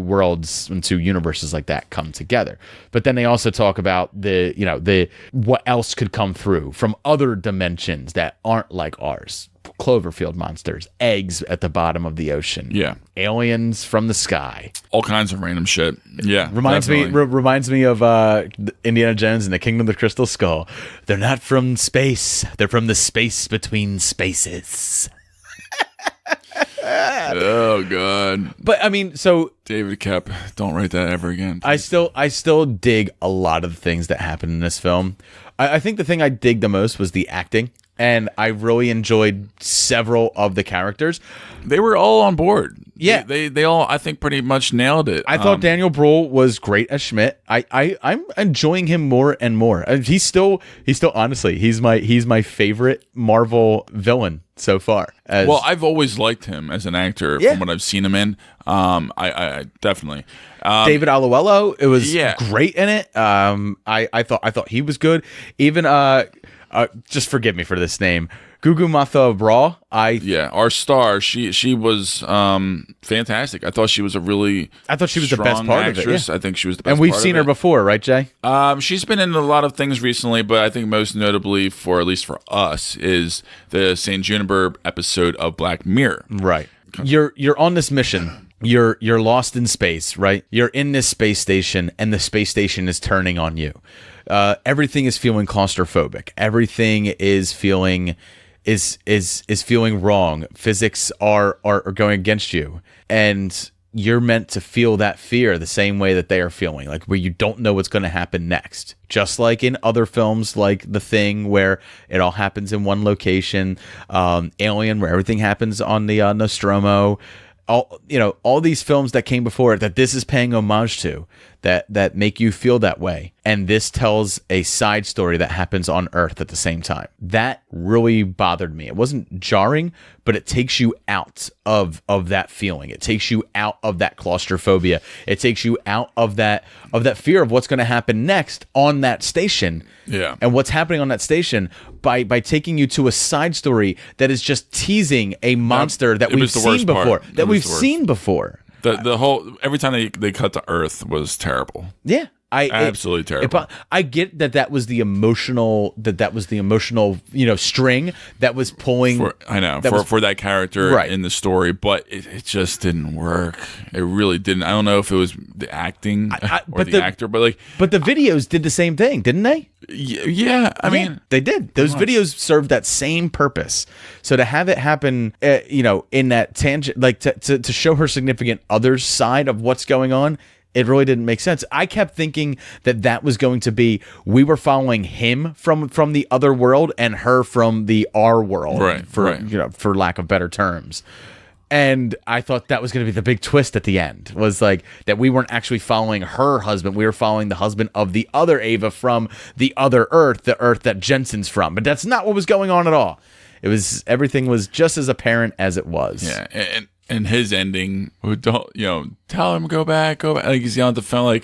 universes like that come together. But then they also talk about the what else could come through from other dimensions that aren't like ours. Cloverfield monsters, eggs at the bottom of the ocean. Yeah. Aliens from the sky. All kinds of random shit. Yeah. Reminds me of Indiana Jones and the Kingdom of the Crystal Skull. They're not from space. They're from the space between spaces. Oh god. But I mean, so David Koepp, don't write that ever again. I still dig a lot of the things that happen in this film. I think the thing I dig the most was the acting. And I really enjoyed several of the characters. They were all on board. Yeah. They all, I think, pretty much nailed it. I thought Daniel Bruhl was great as Schmidt. I'm enjoying him more and more. He's still honestly, he's my favorite Marvel villain so far. Well, I've always liked him as an actor from what I've seen him in. I definitely. David Oyelowo, it was great in it. I thought he was good. Even just forgive me for this name, Gugu Mbatha-Raw. Our star. She was fantastic. I thought she was the best part actress. of it. Yeah. I think she was the best. And we've seen her before, right, Jay? She's been in a lot of things recently, but I think most notably, at least for us, is the St. Juniper episode of Black Mirror. Right. You're on this mission. You're lost in space, right? You're in this space station, and the space station is turning on you. Everything is feeling claustrophobic. Everything is feeling feeling wrong. Physics are going against you, and you're meant to feel that fear the same way that they are feeling, like where you don't know what's going to happen next. Just like in other films, like The Thing, where it all happens in one location. Alien, where everything happens on the Nostromo. All these films that came before it that this is paying homage to. that make you feel that way. And this tells a side story that happens on Earth at the same time. That really bothered me. It wasn't jarring, but it takes you out of that feeling. It takes you out of that claustrophobia. It takes you out of that fear of what's going to happen next on that station. Yeah. And what's happening on that station by taking you to a side story that is just teasing a monster that we've seen before. That we've seen before. The whole every time they cut to Earth was terrible. Yeah. Absolutely terrible. I get that was the emotional string that was pulling. For that character in the story, but it just didn't work. It really didn't. I don't know if it was the acting or the actor, but the videos did the same thing, didn't they? Yeah, I mean, they did. Those videos served that same purpose. So to have it happen, in that tangent, like to show her significant other's side of what's going on. It really didn't make sense. I kept thinking that was going to be, we were following him from the other world and her from the our world, for lack of better terms. And I thought that was going to be the big twist at the end, was like that we weren't actually following her husband. We were following the husband of the other Ava from the other Earth, the Earth that Jensen's from. But that's not what was going on at all. Everything was just as apparent as it was. Yeah. And his ending, tell him go back. Like he's yelling at the phone,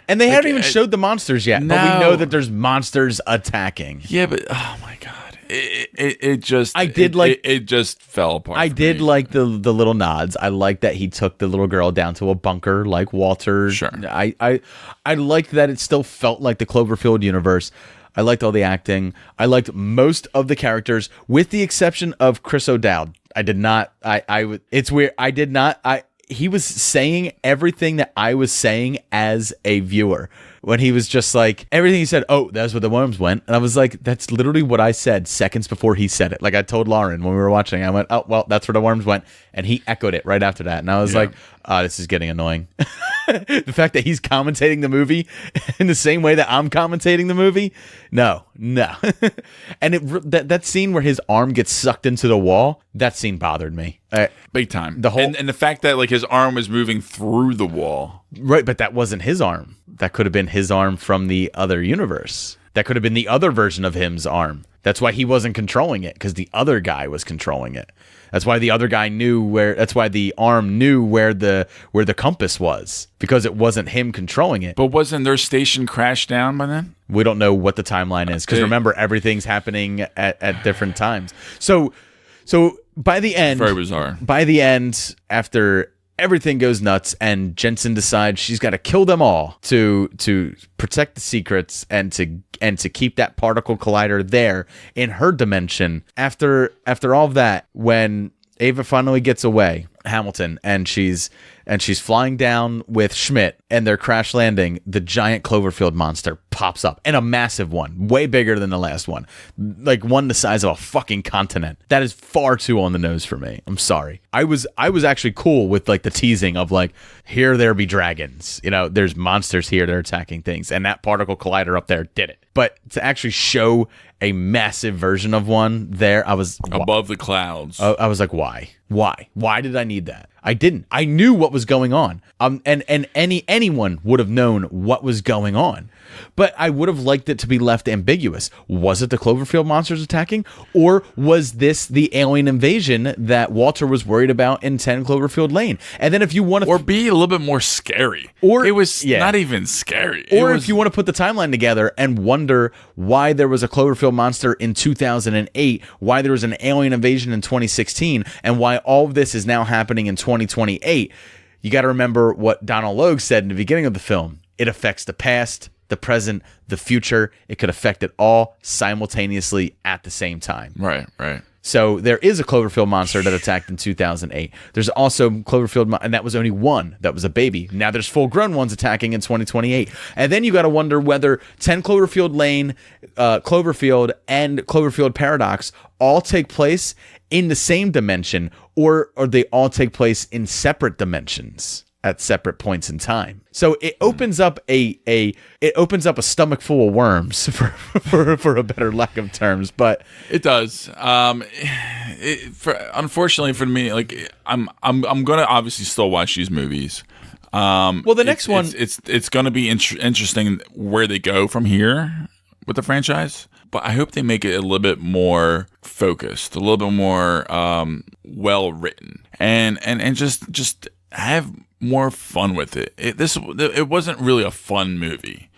and they haven't even showed the monsters yet, but we know that there's monsters attacking. Yeah, but oh my god, it just fell apart. I did like the little nods. I like that he took the little girl down to a bunker like Walter. Sure. I liked that it still felt like the Cloverfield universe. I liked all the acting. I liked most of the characters, with the exception of Chris O'Dowd. I did not. It's weird. I did not. He was saying everything that I was saying as a viewer. When he was just like, everything he said, oh, that's where the worms went. And I was like, that's literally what I said seconds before he said it. Like I told Lauren when we were watching, I went, oh, well, that's where the worms went. And he echoed it right after that. And I was like, this is getting annoying. The fact that he's commentating the movie in the same way that I'm commentating the movie. No. And that scene where his arm gets sucked into the wall, that scene bothered me. Big time. And the fact that his arm was moving through the wall. Right, but that wasn't his arm. That could have been his arm from the other universe. That could have been the other version of him's arm. That's why he wasn't controlling it, because the other guy was controlling it. That's why the other guy knew where. That's why the arm knew where the compass was, because it wasn't him controlling it. But wasn't their station crashed down by then? We don't know what the timeline is, because remember, everything's happening at different times. So by the end, very bizarre. By the end, after everything goes nuts and Jensen decides she's got to kill them all to protect the secrets and to keep that particle collider there in her dimension. After all of that, when Ava finally gets away, Hamilton, and she's flying down with Schmidt and they're crash landing, the giant Cloverfield monster pops up, and a massive one, way bigger than the last one, like one the size of a fucking continent. That is far too on the nose for me. I'm sorry. I was actually cool with like the teasing of like, here there be dragons, there's monsters here that are attacking things, and that particle collider up there did it. But to actually show a massive version of one there, I was above the clouds. I was like, why did I need that? I didn't. I knew what was going on. And anyone would have known what was going on. But I would have liked it to be left ambiguous. Was it the Cloverfield monsters attacking? Or was this the alien invasion that Walter was worried about in 10 Cloverfield Lane? And then if you want to... Or be a little bit more scary. Or it was not even scary. Or if you want to put the timeline together and wonder why there was a Cloverfield monster in 2008, why there was an alien invasion in 2016, and why all of this is now happening in 2028, you got to remember what Donald Logue said in the beginning of the film. It affects the past, the present, the future. It could affect it all simultaneously at the same time. Right. So there is a Cloverfield monster that attacked in 2008. There's also Cloverfield, and that was only one. That was a baby. Now there's full-grown ones attacking in 2028. And then you got to wonder whether 10 Cloverfield Lane, Cloverfield, and Cloverfield Paradox all take place in the same dimension, or they all take place in separate dimensions at separate points in time. So it opens up a stomach full of worms for a better lack of terms, but it does. Unfortunately for me, like I'm gonna obviously still watch these movies. Well, the next one, it's going to be interesting where they go from here with the franchise. But I hope they make it a little bit more focused, a little bit more well written, and just have more fun with it. It wasn't really a fun movie,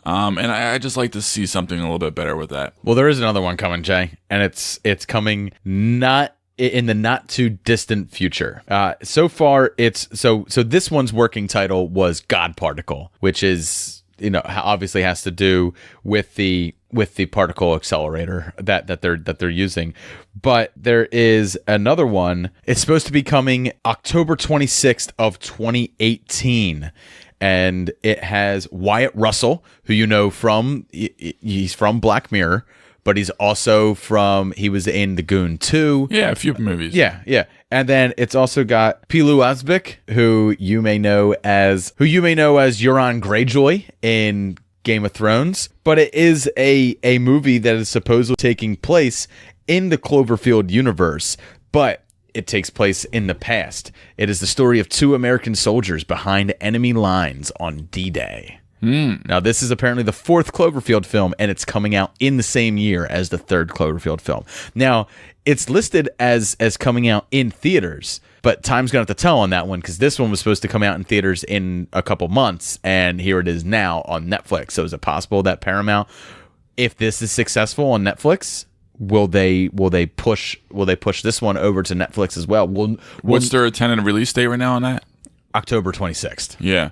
and I just like to see something a little bit better with that. Well, there is another one coming, Jay, and it's coming not in the not too distant future. So far, so this one's working title was God Particle, which is, obviously has to do with the particle accelerator that they're using. But there is another one. It's supposed to be coming October 26th of 2018. And it has Wyatt Russell, who he's from Black Mirror, but he's also he was in The Goon 2. Yeah, a few movies. Yeah. And then it's also got Pilu Asbæk, who you may know as Euron Greyjoy in Game of Thrones. But it is a movie that is supposedly taking place in the Cloverfield universe, but it takes place in the past. It is the story of 2 American soldiers behind enemy lines on D-Day. Now, this is apparently the 4th Cloverfield film, and it's coming out in the same year as the 3rd Cloverfield film. Now, it's listed as coming out in theaters, but time's going to have to tell on that one, because this one was supposed to come out in theaters in a couple months, and here it is now on Netflix. So is it possible that Paramount, if this is successful on Netflix, will they push this one over to Netflix as well? What's their tentative release date right now on that? October 26th. Yeah.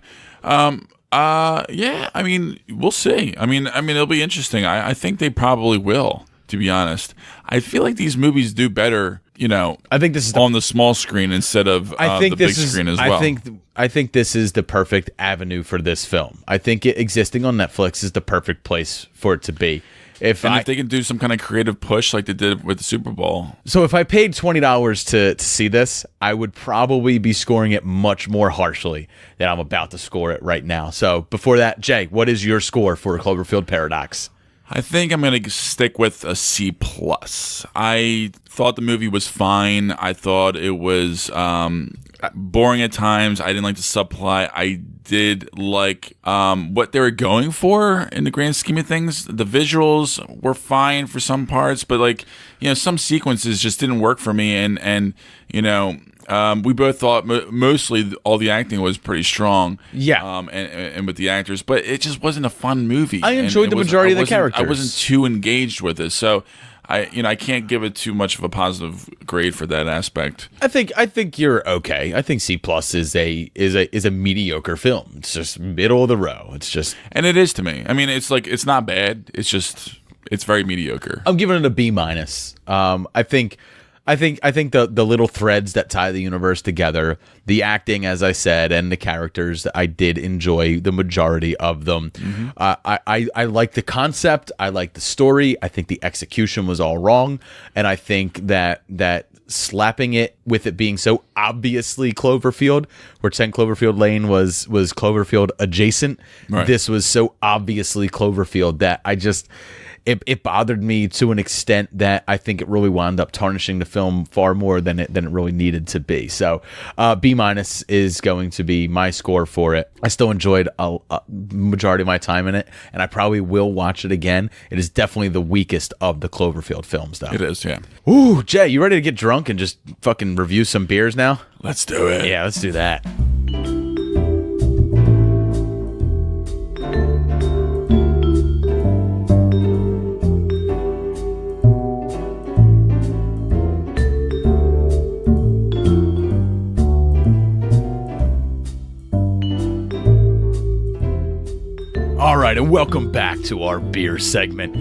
Yeah, I mean, we'll see. I mean, it'll be interesting. I think they probably will, to be honest. I feel like these movies do better, I think this is on the small screen instead of the big screen as well. I think this is the perfect avenue for this film. I think it existing on Netflix is the perfect place for it to be. If they can do some kind of creative push like they did with the Super Bowl. So if I paid $20 to see this, I would probably be scoring it much more harshly than I'm about to score it right now. So before that, Jay, what is your score for Cloverfield Paradox? I think I'm going to stick with a C+. I thought the movie was fine. I thought it was boring at times. I didn't like the subplot. I did like what they were going for in the grand scheme of things. The visuals were fine for some parts, but some sequences just didn't work for me. And we both thought mostly all the acting was pretty strong. Yeah. And with the actors, but it just wasn't a fun movie. I enjoyed the majority of the characters. I wasn't too engaged with it, so I can't give it too much of a positive grade for that aspect. I think you're okay. I think C+ is a mediocre film. It's just middle of the row. It's just, and it is to me. I mean, it's not bad. It's very mediocre. I'm giving it a B-. I think the little threads that tie the universe together, the acting, as I said, and the characters, I did enjoy the majority of them. Mm-hmm. I like the concept. I like the story. I think the execution was all wrong, and I think that slapping it with it being so obviously Cloverfield, where 10 Cloverfield Lane was Cloverfield adjacent. Right. This was so obviously Cloverfield that it bothered me to an extent that I think it really wound up tarnishing the film far more than it really needed to be. So B- is going to be my score for it. I still enjoyed a majority of my time in it, and I probably will watch it again. It is definitely the weakest of the Cloverfield films, though. It is, yeah. Ooh, Jay, you ready to get drunk and just fucking review some beers now? Let's do it. Yeah, let's do that. All right, and welcome back to our beer segment.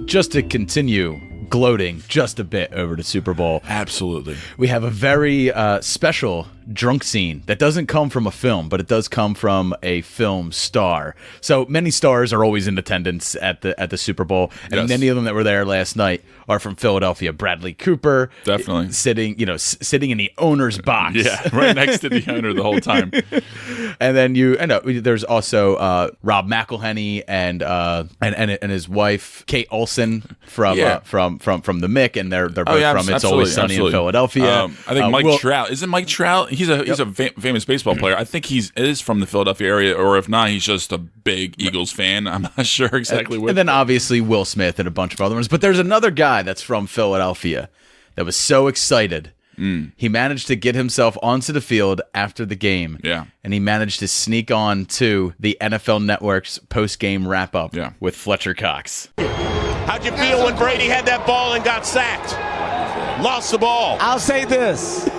Just to continue gloating just a bit over the Super Bowl. Absolutely. We have a very special drunk scene that doesn't come from a film, but it does come from a film star. So many stars are always in attendance at the Super Bowl, and yes, many of them that were there last night are from Philadelphia. Bradley Cooper, definitely sitting in the owner's box, yeah, right next to the owner the whole time. And then there's also Rob McElhenney and his wife Kate Olsen from the Mick, and they're both from It's Always Sunny in Philadelphia. I think Mike Trout, isn't Mike Trout? He's a famous baseball player. I think is from the Philadelphia area, or if not, he's just a big Eagles fan. I'm not sure exactly what. And then obviously Will Smith and a bunch of other ones. But there's another guy that's from Philadelphia that was so excited. He managed to get himself onto the field after the game. Yeah. And he managed to sneak on to the NFL Network's post-game wrap-up with Fletcher Cox. How'd you feel when Brady had that ball and got sacked? Lost the ball. I'll say this.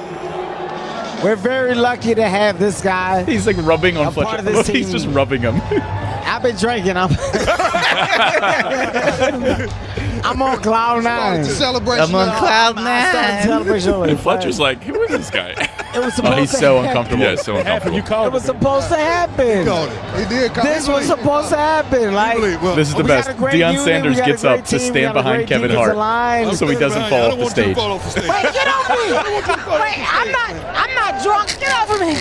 We're very lucky to have this guy. He's like rubbing on Fletcher. He's just rubbing him. I've been drinking. I'm on cloud nine. Celebration. I'm on cloud nine. Celebration. And Fletcher's like, who is this guy? It was supposed he's to so happen. uncomfortable. Yeah, so uncomfortable. It was supposed to happen. He called it. He did call it. This was supposed to happen. Like, This is the we best. got a great Deion unit, Sanders we got a gets up great to team, we stand got a behind great Kevin defensive Hart, line. so he doesn't fall off the stage. Wait, get off me! Wait, I'm not drunk. Get off of me!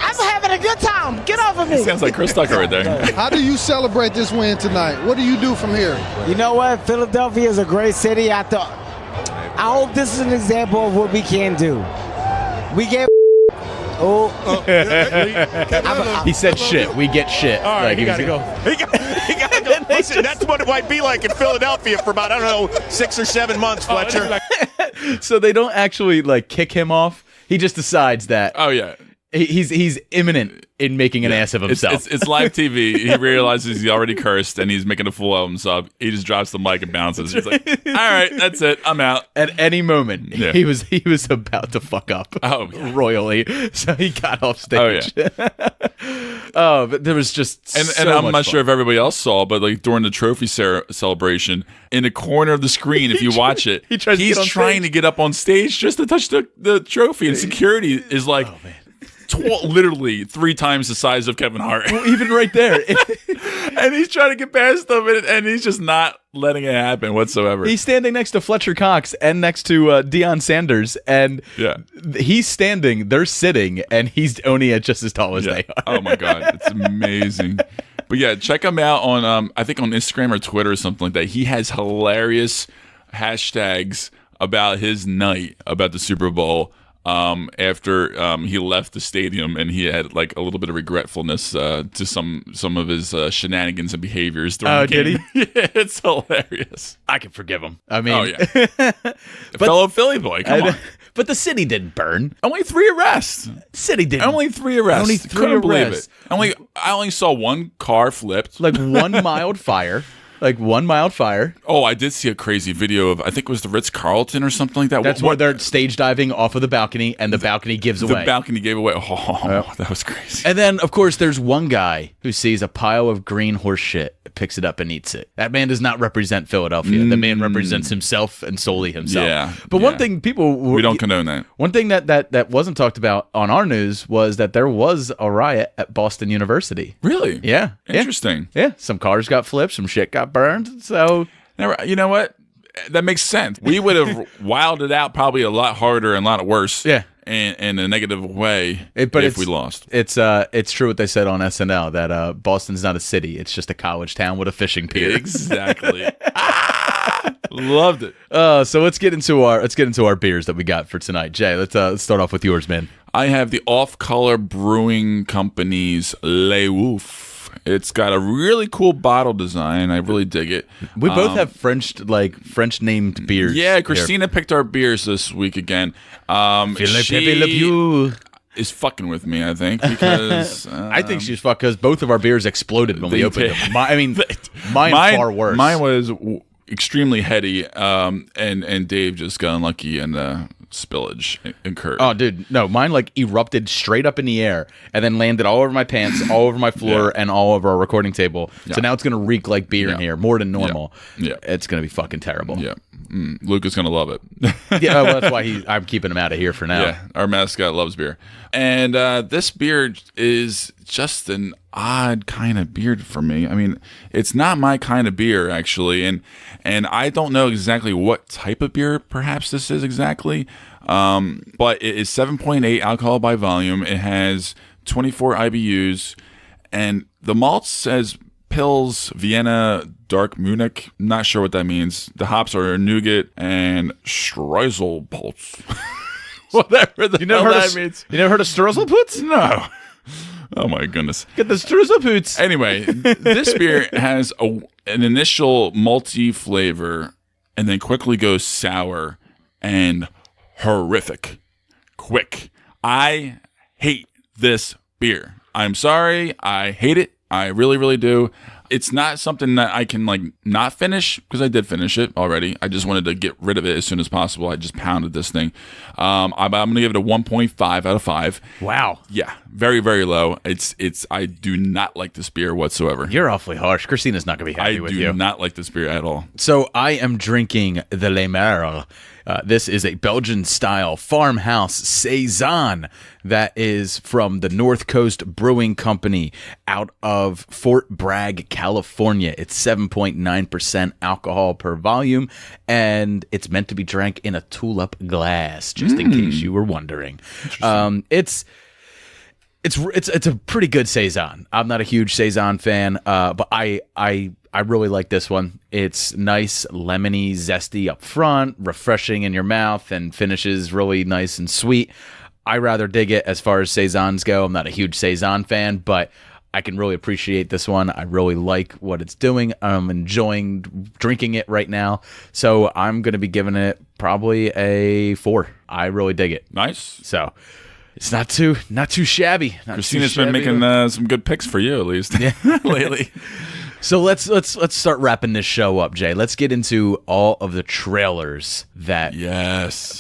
I'm having a good time. Get off of me! Sounds like Chris Tucker right there. How do you celebrate this win tonight? What do you do from here? You know what? Philadelphia is a great city. I hope this is an example of what we can do. We get. He said shit. We get shit. All right, Like, he got to go. He got to go. Listen, that's what it might be like in Philadelphia for about, 6 or 7 months, Fletcher. So they don't actually like kick him off. He just decides that. Oh yeah. He's imminent in making an ass of himself. It's live TV. He realizes he already cursed and he's making a fool of himself. He just drops the mic and bounces. He's like, "All right, that's it. I'm out." At any moment, Yeah. he was about to fuck up royally, so he got off stage. Oh yeah. Oh, but there was just And I'm not sure if everybody else saw, but like during the trophy celebration, in the corner of the screen, if you watch it, He tries to he's get on trying stage. to get up on stage just to touch the trophy, and security is like. Oh, man. Literally 3 times the size of Kevin Hart. Well, even right there. And he's trying to get past them, and he's just not letting it happen whatsoever. He's standing next to Fletcher Cox and next to Deion Sanders, and he's standing, they're sitting, and he's only at just as tall as they are. Oh my God, it's amazing. But yeah, check him out on I think on Instagram or Twitter or something like that. He has hilarious hashtags about his night, about the Super Bowl. After he left the stadium, and he had like a little bit of regretfulness to some of his shenanigans and behaviors during the game. Did he? Yeah, it's hilarious. I can forgive him. I mean, Oh yeah, fellow Philly boy, come on. But the city didn't burn. Only 3 arrests. City didn't. Only 3 arrests. Only 3 Couldn't believe arrests. it. I only saw 1 car flipped. Like one mild fire. Like 1 mild fire. Oh, I did see a crazy video of, I think it was the Ritz-Carlton or something like that. That's where they're stage diving off of the balcony, and the balcony gives away. The balcony gave away. Oh, that was crazy. And then, of course, there's one guy who sees a pile of green horse shit, picks it up and eats it. That man does not represent Philadelphia. The man represents himself and solely himself. Yeah. But one thing we don't condone that. One thing that wasn't talked about on our news was that there was a riot at Boston University. Really? Yeah. Interesting. Yeah. Some cars got flipped, some shit got burned. So you know what? That makes sense. We would have wilded out probably a lot harder and a lot worse. Yeah. In a negative way if we lost. It's true what they said on SNL that Boston's not a city. It's just a college town with a fishing pier. Exactly. Loved it. So let's get into our beers that we got for tonight. Jay, let's start off with yours, man. I have the Off Color Brewing Company's Le Wolf. It's got a really cool bottle design. I really dig it. We both have French named beers. Yeah, Christina picked our beers this week again. She is fucking with me, I think, because I think she's fucked because both of our beers exploded when we opened them. Mine far worse. Mine was extremely heady, and Dave just got unlucky and spillage incurred. Oh, dude, no, mine like erupted straight up in the air and then landed all over my pants, all over my floor, and all over our recording table. So now it's gonna reek like beer in here, more than normal. Yeah, it's gonna be fucking terrible. Yeah, Luke is gonna love it. Yeah, well, that's why I'm keeping him out of here for now. Yeah, our mascot loves beer, and this beer is just an odd kind of beer for me. I mean, it's not my kind of beer actually, and I don't know exactly what type of beer perhaps this is exactly, but it is 7.8 alcohol by volume. It has 24 IBUs, and the malt says Pils Vienna Dark Munich. Not sure what that means. The hops are nougat and Streuselpilz. Whatever the You never hell heard that of means. You never heard of Struzzelputz? No. Oh my goodness. Get the Struzzelputz. Anyway, this beer has an initial malty flavor and then quickly goes sour and horrific. Quick. I hate this beer. I'm sorry. I hate it. I really, really do. It's not something that I can not finish because I did finish it already. I just wanted to get rid of it as soon as possible. I just pounded this thing. I'm going to give it a 1.5 out of 5. Wow. Yeah, very, very low. It's. I do not like this beer whatsoever. You're awfully harsh. Christina's not going to be happy with you. I do not like this beer at all. So I am drinking the Le Merle. This is a Belgian-style farmhouse saison that is from the North Coast Brewing Company out of Fort Bragg, California. It's 7.9% alcohol per volume, and it's meant to be drank in a tulip glass, just in case you were wondering. It's a pretty good saison. I'm not a huge saison fan, but I really like this one. It's nice, lemony, zesty up front, refreshing in your mouth, and finishes really nice and sweet. I rather dig it as far as saisons go. I'm not a huge saison fan, but I can really appreciate this one. I really like what it's doing. I'm enjoying drinking it right now. So I'm going to be giving it probably a 4. I really dig it. Nice. So it's not too shabby. Christina's been making some good picks for you, at least, lately. So let's start wrapping this show up, Jay. Let's get into all of the trailers that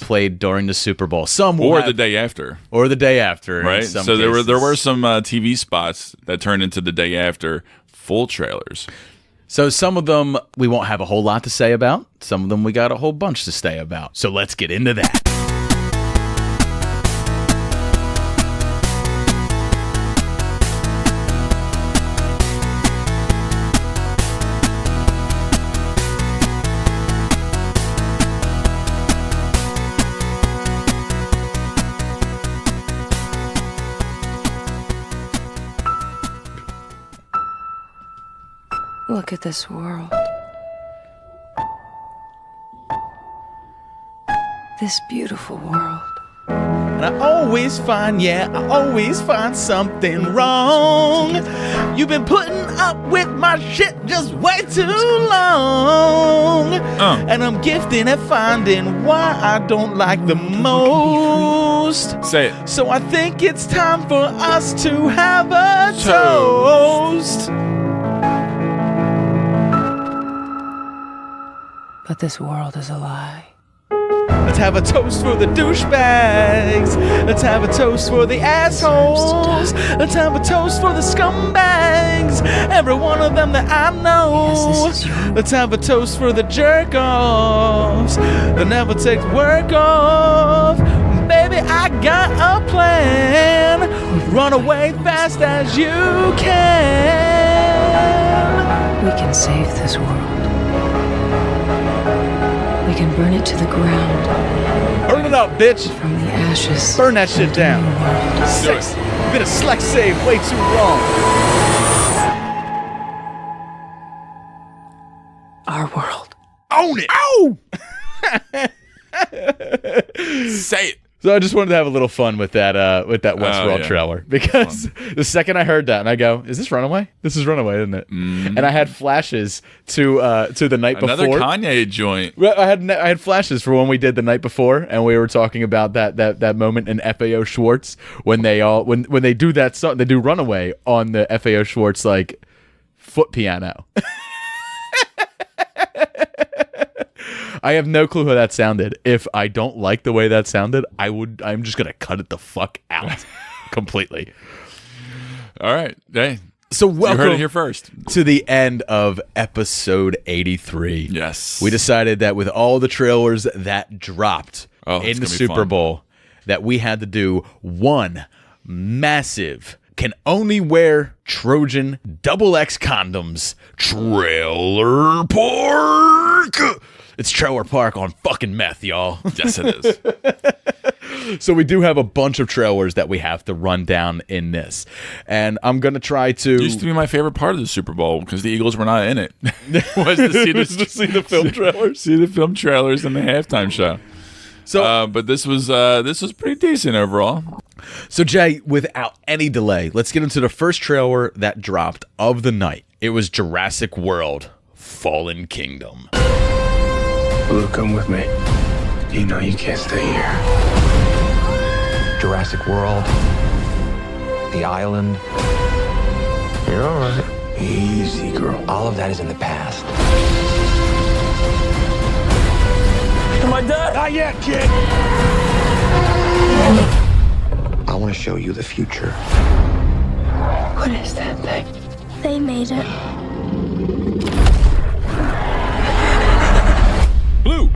played during the Super Bowl. The day after. Or the day after. Right. So there were some TV spots that turned into the day after full trailers. So some of them we won't have a whole lot to say about. Some of them we got a whole bunch to say about. So let's get into that. Look at this world. This beautiful world. And I always find something wrong. You've been putting up with my shit just way too long. And I'm gifted at finding why I don't like the most. Say it. So I think it's time for us to have a toast. But this world is a lie. Let's have a toast for the douchebags. Let's have a toast for the assholes. Let's have a toast for the scumbags. Every one of them that I know. Let's have a toast for the jerk-offs that never takes work off. Baby, I got a plan. Run away fast as you can. We can save this world. We can burn it to the ground. Burn it up, bitch. From the ashes. Burn that shit down. Sex. Been a select save way too long. Our world. Own it. Ow! Say it. So I just wanted to have a little fun with that Westworld trailer, because the second I heard that, and I go, "Is this Runaway? This is Runaway, isn't it?" And I had flashes to the night Another before. Kanye joint. Well, I had flashes for when we did the night before, and we were talking about that moment in FAO Schwartz when they do that song, they do Runaway on the FAO Schwartz foot piano. I have no clue how that sounded. If I don't like the way that sounded, I'm just gonna cut it the fuck out completely. All right. Hey. So welcome you heard it here first. to the end of episode 83. Yes. We decided that with all the trailers that dropped in the Super Bowl, that we had to do one massive, can only wear Trojan XX condoms trailer park. It's Trailer Park on fucking meth, y'all. Yes, it is. So we do have a bunch of trailers that we have to run down in this. And I'm going to try to... It used to be my favorite part of the Super Bowl because the Eagles were not in it. Was to see the film trailers. See the film trailers and the halftime show. So, but this was pretty decent overall. So, Jay, without any delay, let's get into the first trailer that dropped of the night. It was Jurassic World: Fallen Kingdom. Blue, come with me. You know you can't stay here. Jurassic World, the island. You're all right. Easy, girl. All of that is in the past. Am I dead? Not yet, kid. I want to show you the future. What is that thing? They made it. Blue.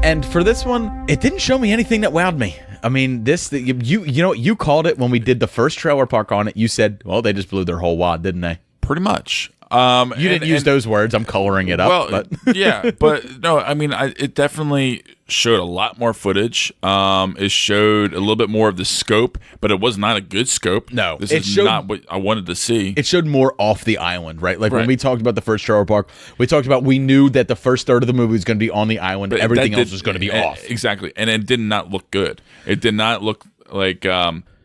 And for this one, it didn't show me anything that wowed me. I mean, you called it when we did the first trailer park on it. You said, well, they just blew their whole wad, didn't they? Pretty much. You didn't use those words. I'm coloring it up. Well, but. Yeah, but no, I mean, it definitely showed a lot more footage. It showed a little bit more of the scope, but it was not a good scope. No, this is not what I wanted to see. It showed more off the island, right? Like when we talked about the first trailer park, we knew that the first third of the movie was going to be on the island, but everything else was going to be off. Exactly, and it did not look good. It did not look like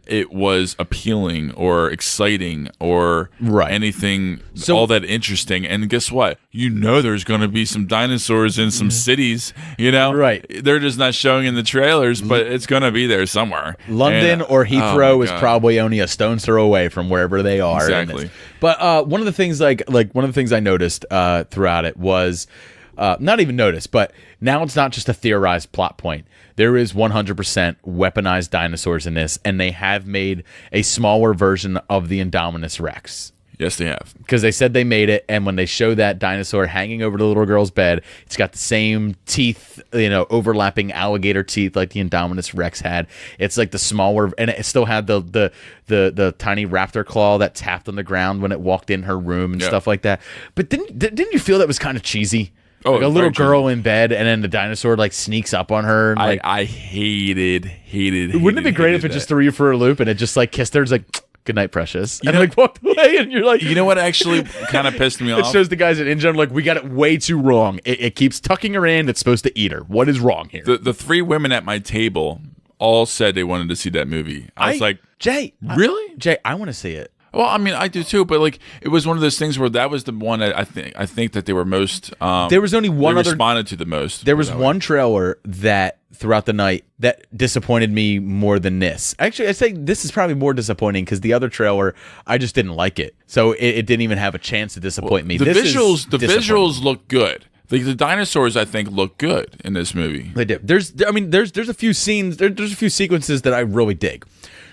it was appealing or exciting or anything all that interesting. And guess what? You know there's going to be some dinosaurs in some cities, you know? Right. They're just not showing in the trailers, but it's going to be there somewhere. London or Heathrow is probably only a stone's throw away from wherever they are. Exactly. But one of the things one of the things I noticed throughout it was not even noticed, but now it's not just a theorized plot point. There is 100% weaponized dinosaurs in this, and they have made a smaller version of the Indominus Rex. Yes, they have. Because they said they made it, and when they show that dinosaur hanging over the little girl's bed, it's got the same teeth, overlapping alligator teeth like the Indominus Rex had. It's like the smaller, and it still had the tiny raptor claw that tapped on the ground when it walked in her room and stuff like that. But didn't you feel that was kind of cheesy? Oh, like a little girl in bed, and then the dinosaur sneaks up on her. And, I hated. Wouldn't it be great if it just threw you for a loop and it just kissed her? It's like, good night, precious, and walked away. And you're like, you know what actually kind of pissed me off? It shows the guys at InGen like, we got it way too wrong. It keeps tucking her in. It's supposed to eat her. What is wrong here? The three women at my table all said they wanted to see that movie. I was like, Jay, really? Jay, I want to see it. Well, I mean, I do too, but it was one of those things where that was the one I think that they were most. There was only one other responded to the most. There was one trailer that throughout the night that disappointed me more than this. Actually, I say this is probably more disappointing because the other trailer I just didn't like it, so it didn't even have a chance to disappoint me. The visuals look good. The dinosaurs, I think, look good in this movie. They do. There's a few scenes. There's a few sequences that I really dig.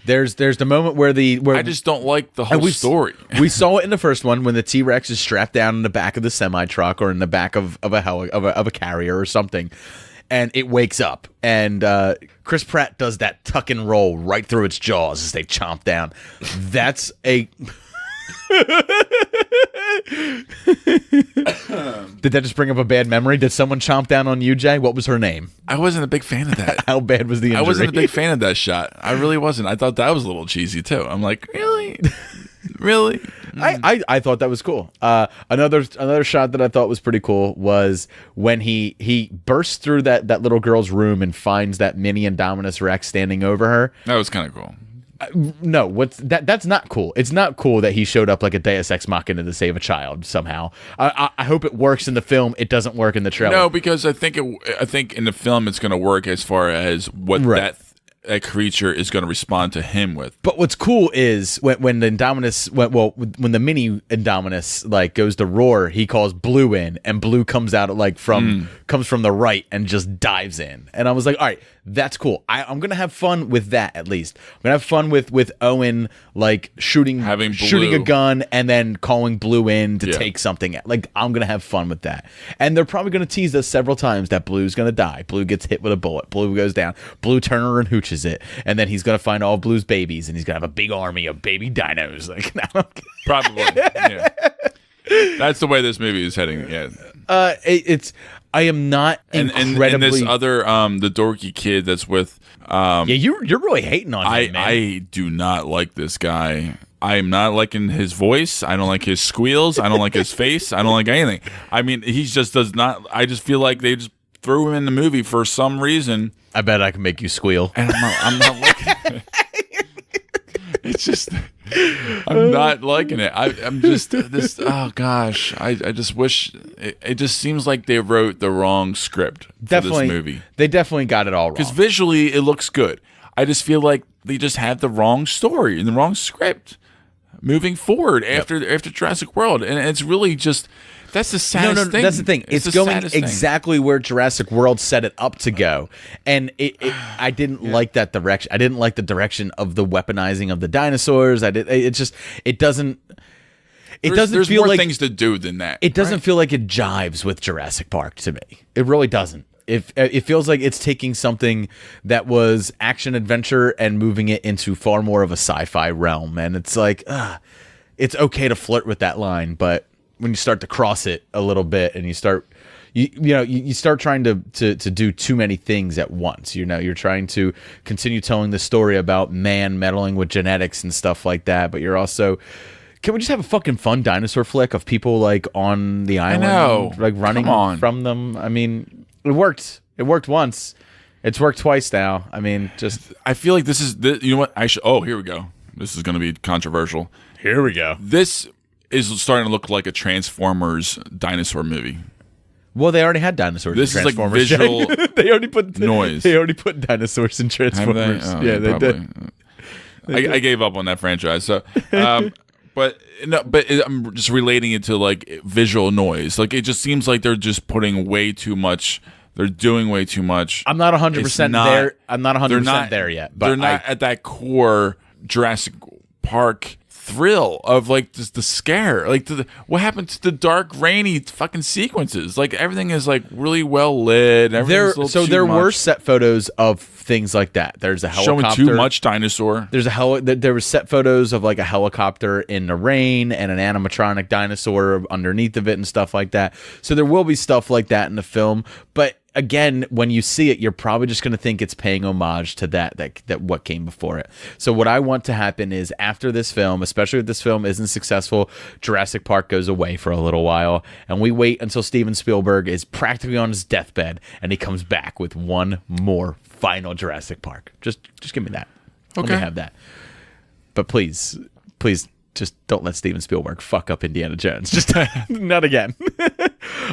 There's the moment where I just don't like the whole story. We saw it in the first one when the T-Rex is strapped down in the back of the semi-truck or in the back of a carrier or something, and it wakes up, and Chris Pratt does that tuck and roll right through its jaws as they chomp down. That's a. Did that just bring up a bad memory? Did someone chomp down on you, Jay? What was her name? I wasn't a big fan of that. How bad was the injury? I wasn't a big fan of that shot. I really wasn't. I thought that was a little cheesy too. I'm like, really? Really? I thought that was cool. Another shot that I thought was pretty cool was when he bursts through that little girl's room and finds that mini Indominus Rex standing over her. That was kind of cool. No, that's not cool. It's not cool that he showed up like a Deus Ex Machina to save a child somehow. I hope it works in the film. It doesn't work in the trailer. No, because I think in the film it's going to work as far as what that creature is going to respond to him with. But what's cool is when the Indominus when the mini Indominus goes to roar, he calls Blue in, and Blue comes out comes from the right and just dives in. And I was like, all right, that's cool. I'm gonna have fun with that at least. I'm gonna have fun with Owen shooting a gun and then calling Blue in to take something. I'm gonna have fun with that. And they're probably gonna tease us several times that Blue's gonna die. Blue gets hit with a bullet. Blue goes down. Blue Turner and hooches it, and then he's gonna find all Blue's babies, and he's gonna have a big army of baby dinos. Probably. Yeah. That's the way this movie is heading. Yeah. I am not incredibly. And this other the dorky kid that's with. You're really hating on him, man. I do not like this guy. I'm not liking his voice. I don't like his squeals. I don't like his face. I don't like anything. I mean, he just does not. I just feel like they just threw him in the movie for some reason. I bet I can make you squeal. And I'm not liking it. It's just, I'm not liking it. I'm just this. Oh gosh, I just wish it just seems like they wrote the wrong script for this movie. They definitely got it all wrong. Because visually it looks good. I just feel like they just have the wrong story and the wrong script moving forward after Jurassic World, and it's really just that's the saddest thing. That's the thing. It's going exactly where Jurassic World set it up to go, and I didn't like that direction. I didn't like the direction of the weaponizing of the dinosaurs. It doesn't. There's feel more like things to do than that. It doesn't feel like it jives with Jurassic Park to me. It really doesn't. It feels like it's taking something that was action adventure and moving it into far more of a sci-fi realm, and it's like, it's okay to flirt with that line, but when you start to cross it a little bit and you start trying to do too many things at once. You're trying to continue telling the story about man meddling with genetics and stuff like that, but you're also, can we just have a fucking fun dinosaur flick of people like on the island, like running from them? I mean, it worked. It worked once. It's worked twice now. I mean, just I feel like this is you know what I should. Oh, here we go. This is going to be controversial. Here we go. This is starting to look like a Transformers dinosaur movie. Well, they already had dinosaurs. This in is like Transformers. visual. They already put noise. They already put dinosaurs in Transformers. Oh, yeah, they did. I gave up on that franchise. So, but I'm just relating it to like visual noise. Like it just seems like they're just putting way too much. They're doing way too much. I'm not 100% there. I'm not 100% there yet. But they're not at that core Jurassic Park thrill of like just the scare. Like what happened to the dark, rainy fucking sequences? Like everything is like really well lit. There were set photos of things like that. There's a helicopter showing too much dinosaur. There was set photos of like a helicopter in the rain and an animatronic dinosaur underneath of it and stuff like that. So there will be stuff like that in the film, but again, when you see it, you're probably just going to think it's paying homage to that what came before it. So what I want to happen is after this film, especially if this film isn't successful, Jurassic Park goes away for a little while, and we wait until Steven Spielberg is practically on his deathbed, and he comes back with one more final Jurassic Park. Just give me that. Okay. Let me have that. But please, just don't let Steven Spielberg fuck up Indiana Jones. Just not again.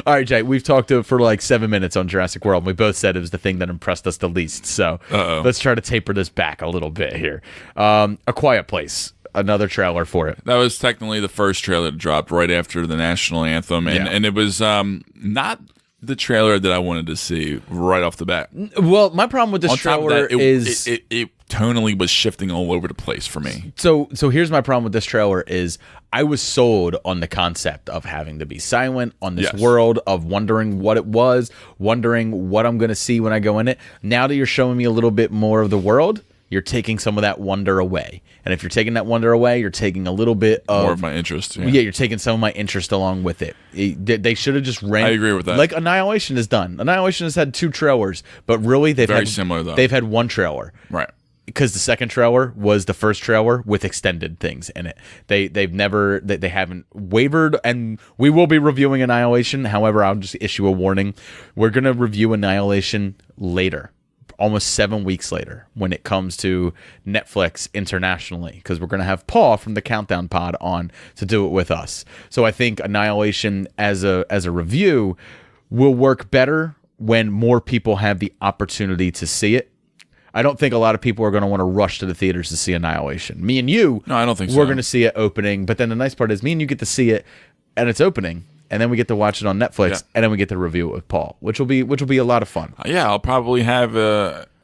All right, Jay, we've talked for like 7 minutes on Jurassic World, and we both said it was the thing that impressed us the least. So let's try to taper this back a little bit here. A Quiet Place, another trailer for it. That was technically the first trailer that dropped right after the national anthem, and it was not the trailer that I wanted to see right off the bat. Well, my problem with this trailer is it tonally was shifting all over the place for me. So here's my problem with this trailer is I was sold on the concept of having to be silent on this world, of wondering what it was, wondering what I'm going to see when I go in it. Now that you're showing me a little bit more of the world, you're taking some of that wonder away. And if you're taking that wonder away, you're taking a little bit of... more of my interest. Yeah, you're taking some of my interest along with it. They should have just ran... I agree with that. Like Annihilation has done. Annihilation has had 2 trailers, but really they've Very had... similar, though. They've had 1 trailer. Right. Because the second trailer was the first trailer with extended things in it. They haven't wavered, and we will be reviewing Annihilation. However, I'll just issue a warning. We're going to review Annihilation later, almost 7 weeks later, when it comes to Netflix internationally, because we're going to have Paul from the Countdown Pod on to do it with us. So I think Annihilation as a review will work better when more people have the opportunity to see it. I don't think a lot of people are going to want to rush to the theaters to see Annihilation. Me and you, no, I don't think so. We're going to see it opening, but then the nice part is me and you get to see it and it's opening, and then we get to watch it on Netflix, and then we get to review it with Paul, which will be a lot of fun. Yeah, I'll probably have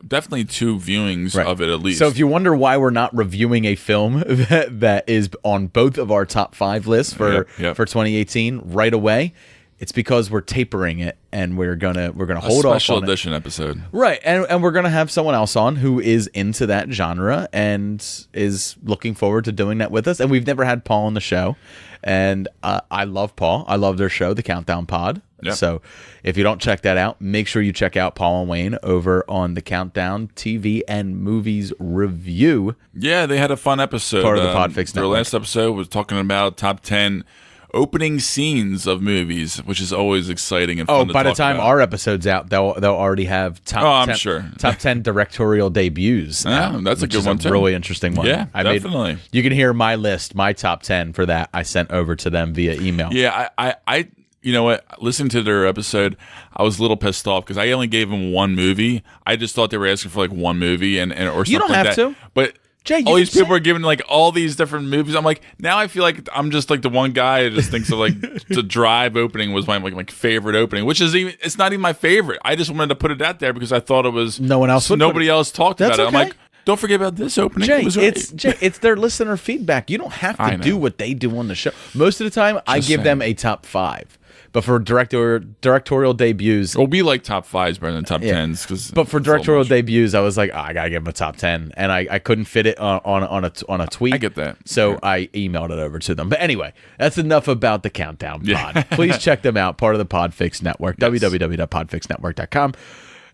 definitely 2 viewings of it at least. So if you wonder why we're not reviewing a film that is on both of our top 5 lists for 2018 right away, It's because we're tapering it, and we're gonna hold off special on edition episode, right? And we're gonna have someone else on who is into that genre and is looking forward to doing that with us. And we've never had Paul on the show, and I love Paul. I love their show, the Countdown Pod. Yep. So if you don't check that out, make sure you check out Paul and Wayne over on the Countdown TV and Movies Review. Yeah, they had a fun episode. Part of the Podfix Their Network. last episode was talking about top 10 opening scenes of movies, which is always exciting and fun to by the talk time about. our episode's out, they'll already have top. Oh, I'm 10, sure. top 10 directorial debuts. Yeah, that's a which good is one, too. Really interesting one. Yeah, definitely. You can hear my list, my top 10 for that. I sent over to them via email. Yeah, I you know what? Listening to their episode, I was a little pissed off because I only gave them one movie. I just thought they were asking for like one movie and or something You don't like have that. to. But Jay, all you these can people are giving like all these different movies. I'm like, now I feel like I'm just like the one guy who just thinks of like the Drive opening was my favorite opening, which is it's not even my favorite. I just wanted to put it out there because I thought it was nobody else talked That's about it. I'm okay. like, don't forget about this opening. Jay, it was it's their listener feedback. You don't have to do what they do on the show. Most of the time, I give them a top 5. But for directorial debuts, we like top 5s better than top 10s. But for directorial debuts, I was like, I gotta give them a top 10, and I couldn't fit it on a tweet. I get that. So I emailed it over to them. But anyway, that's enough about the Countdown Pod. Please check them out. Part of the Podfix Network. www.podfixnetwork.com.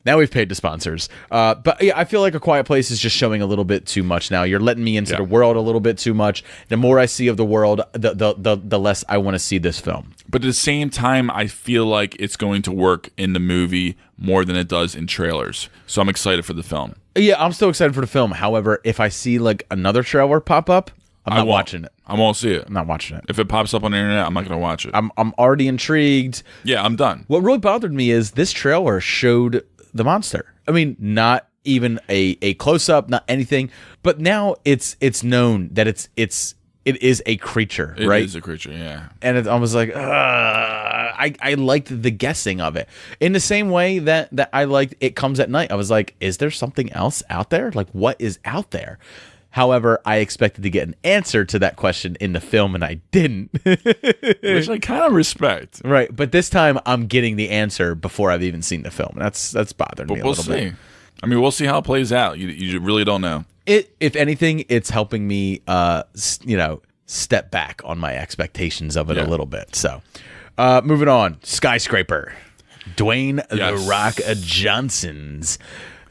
Now we've paid the sponsors. But yeah, I feel like A Quiet Place is just showing a little bit too much now. You're letting me into the world a little bit too much. The more I see of the world, the less I want to see this film. But at the same time, I feel like it's going to work in the movie more than it does in trailers. So I'm excited for the film. Yeah, I'm still excited for the film. However, if I see like another trailer pop up, I'm not watching it. I won't see it. I'm not watching it. If it pops up on the internet, I'm not going to watch it. I'm already intrigued. Yeah, I'm done. What really bothered me is this trailer showed the monster. I mean, not even a close up, not anything. But now it's known that it is a creature, right? It is a creature, yeah. And I was like, I liked the guessing of it. In the same way that I liked It Comes at Night. I was like, is there something else out there? Like, what is out there? However, I expected to get an answer to that question in the film, and I didn't. Which I kind of respect. Right, but this time I'm getting the answer before I've even seen the film. That's bothering me a little bit. I mean, we'll see how it plays out. You really don't know. If anything, it's helping me, step back on my expectations of it a little bit. So, moving on, Skyscraper, Dwayne The Rock Johnson's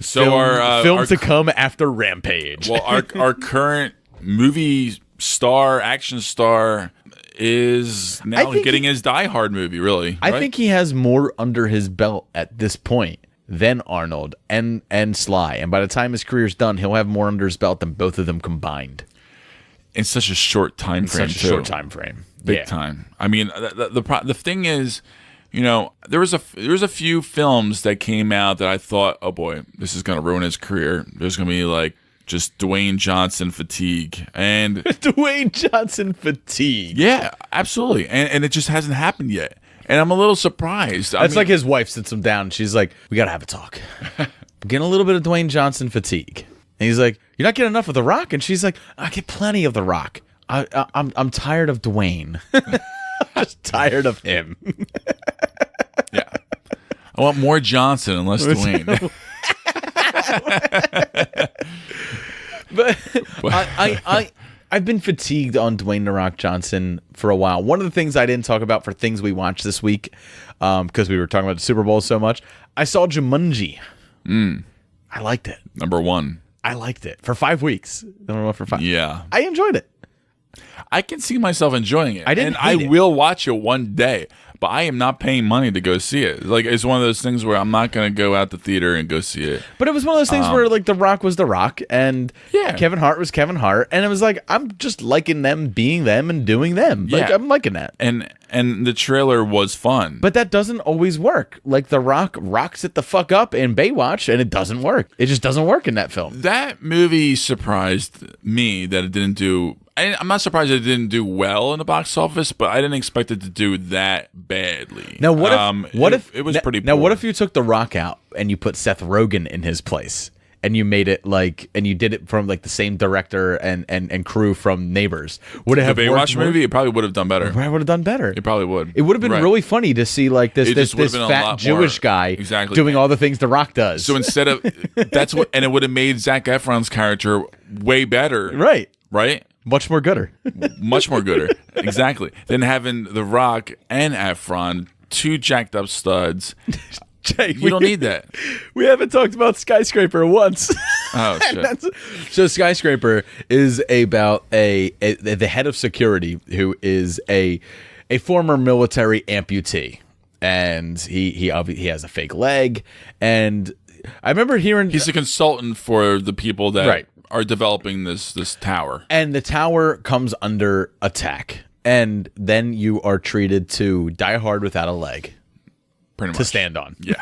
film to come after Rampage. Well, our current movie star, action star, is now getting his Die Hard movie. Really, I think he has more under his belt at this point than Arnold and Sly, and by the time his career's done, he'll have more under his belt than both of them combined. In such a short time frame, Short time frame, big time. I mean, the thing is, there was a few films that came out that I thought, oh boy, this is going to ruin his career. There's going to be like just Dwayne Johnson fatigue and Dwayne Johnson fatigue. Yeah, absolutely, and it just hasn't happened yet. And I'm a little surprised. That's like his wife sits him down and she's like, we got to have a talk. I'm getting a little bit of Dwayne Johnson fatigue. And he's like, you're not getting enough of The Rock? And she's like, I get plenty of The Rock. I'm tired of Dwayne. I'm just tired of him. Yeah. I want more Johnson and less Dwayne. But I've been fatigued on Dwayne The Rock Johnson for a while. One of the things I didn't talk about for things we watched this week, because we were talking about the Super Bowl so much, I saw Jumanji. I liked it. Number 1. I liked it for 5 weeks. Number 1 for 5. Yeah. I enjoyed it. I can see myself enjoying it. I will watch it one day, but I am not paying money to go see it. Like, it's one of those things where I'm not going to go out the theater and go see it. But it was one of those things where like The Rock was The Rock and Kevin Hart was Kevin Hart, and it was like I'm just liking them being them and doing them. Like I'm liking that. And the trailer was fun. But that doesn't always work. Like The Rock rocks it the fuck up in Baywatch, and it doesn't work. It just doesn't work in that film. That movie surprised me that it didn't do. I'm not surprised it didn't do well in the box office, but I didn't expect it to do that badly. Now, what if it was pretty? Now, poor. what if you took The Rock out and you put Seth Rogen in his place, and you made it like, and you did it from like the same director and crew from Neighbors, would it have the Baywatch movie? It probably would have done better. I would have done better. It probably would. It would have been really funny to see like this fat Jewish guy doing all the things The Rock does. So instead of and it would have made Zac Efron's character way better. Right? Much more gooder. Much more gooder. Exactly. Than having The Rock and Efron, two jacked up studs. Jake, you don't need that. We haven't talked about Skyscraper once. Oh shit! So Skyscraper is about the head of security who is a former military amputee, and he has a fake leg, and I remember hearing he's a consultant for the people that are developing this tower, and the tower comes under attack, and then you are treated to die hard without a leg. Pretty much. To stand on. Yeah.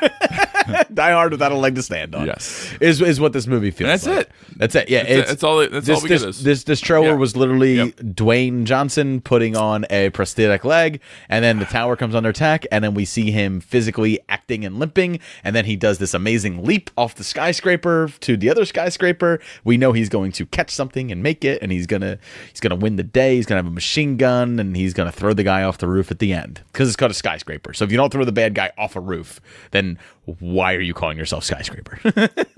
Die hard without a leg to stand on. Yes. Is what this movie feels that's like. it. That's it. Yeah. That's all we get This trailer was literally Dwayne Johnson putting on a prosthetic leg, and then the tower comes under attack, and then we see him physically acting and limping, and then he does this amazing leap off the skyscraper to the other skyscraper. We know he's going to catch something and make it, and he's gonna win the day. He's gonna have a machine gun, and he's gonna throw the guy off the roof at the end. Because it's called a skyscraper. So if you don't throw the bad guy off a roof, then why are you calling yourself Skyscraper?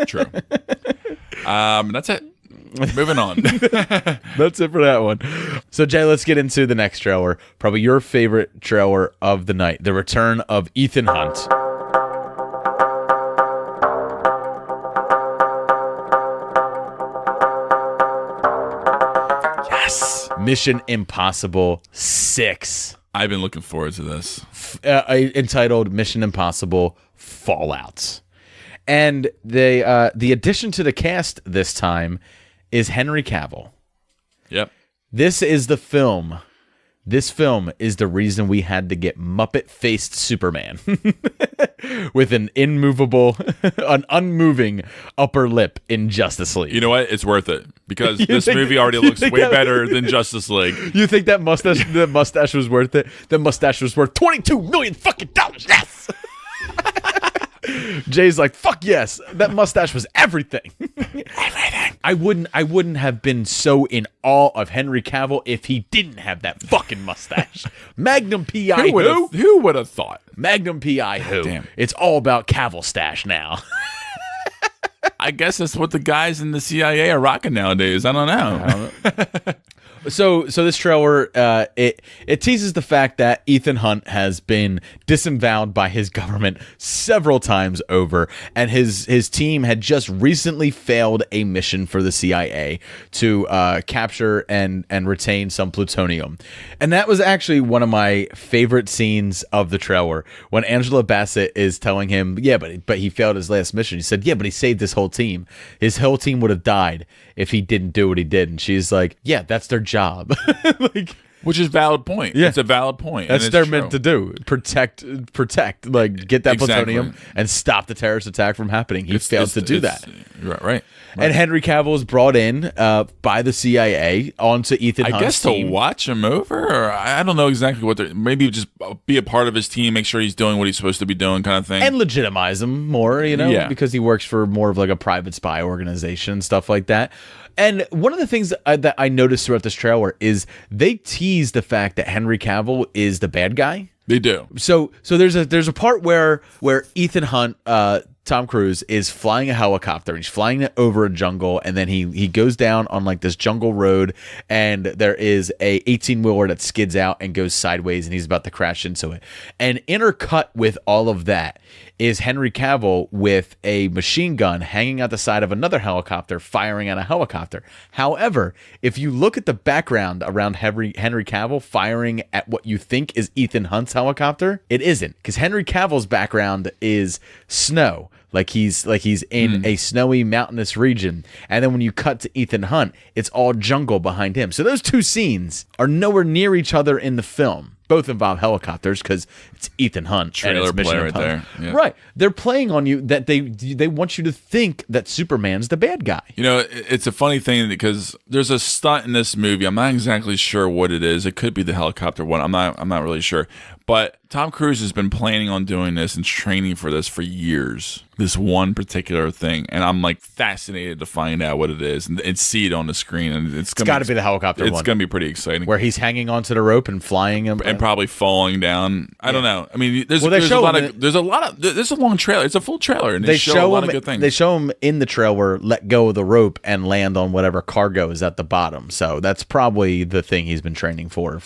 True. That's it. Moving on. That's it for that one. So Jay, let's get into the next trailer. Probably your favorite trailer of the night. The return of Ethan Hunt. Yes. Mission Impossible 6. I've been looking forward to this. Entitled Mission Impossible Fallout. And the addition to the cast this time is Henry Cavill. Yep. This is the film. This film is the reason we had to get Muppet-faced Superman with an unmoving upper lip in Justice League. You know what? It's worth it because this movie already looks way better than Justice League. You think that mustache was worth it? The mustache was worth $22 million fucking dollars. Yes. Jay's like, fuck yes, that mustache was everything. Everything. I wouldn't have been so in awe of Henry Cavill if he didn't have that fucking mustache. Magnum PI who would have thought? Magnum PI who? Damn. It's all about Cavill stash now. I guess that's what the guys in the CIA are rocking nowadays. I don't know. So this trailer, it teases the fact that Ethan Hunt has been disavowed by his government several times over, and his team had just recently failed a mission for the CIA to capture and retain some plutonium. And that was actually one of my favorite scenes of the trailer, when Angela Bassett is telling him, yeah, but he failed his last mission. He said, yeah, but he saved his whole team. His whole team would have died if he didn't do what he did. And she's like, yeah, that's their job. Which is a valid point. Yeah. It's a valid point. That's what they're meant to do. Protect, like get that plutonium and stop the terrorist attack from happening. He failed to do that. Right. And Henry Cavill is brought in by the CIA onto Ethan Hunt's guess team. To watch him over, or I don't know exactly what they're, maybe just be a part of his team, make sure he's doing what he's supposed to be doing, kind of thing. And legitimize him more, because he works for more of like a private spy organization, stuff like that. And one of the things that I noticed throughout this trailer is they tease the fact that Henry Cavill is the bad guy. They do. So there's a part where Ethan Hunt, Tom Cruise, is flying a helicopter. He's flying it over a jungle, and then he goes down on like this jungle road, and there is a 18-wheeler that skids out and goes sideways, and he's about to crash into it. And intercut with all of that is Henry Cavill with a machine gun hanging out the side of another helicopter, firing at a helicopter. However, if you look at the background around Henry Cavill firing at what you think is Ethan Hunt's helicopter, it isn't, because Henry Cavill's background is snow. Like he's in a snowy mountainous region. And then when you cut to Ethan Hunt, it's all jungle behind him. So those two scenes are nowhere near each other in the film. Both involve helicopters because it's Ethan Hunt. Trailer and it's play Mission right Impossible. there. Yeah. Right. They're playing on you that they want you to think that Superman's the bad guy. You know, it's a funny thing because there's a stunt in this movie. I'm not exactly sure what it is. It could be the helicopter one. I'm not really sure. But Tom Cruise has been planning on doing this and training for this for years. This one particular thing, and I'm like fascinated to find out what it is and see it on the screen. And it's got to be the helicopter one. It's going to be pretty exciting. Where he's hanging onto the rope and flying him, and probably falling down. I don't know. I mean, there's a long trailer. It's a full trailer, and they show a lot of good things. They show him in the trailer let go of the rope and land on whatever cargo is at the bottom. So that's probably the thing he's been training for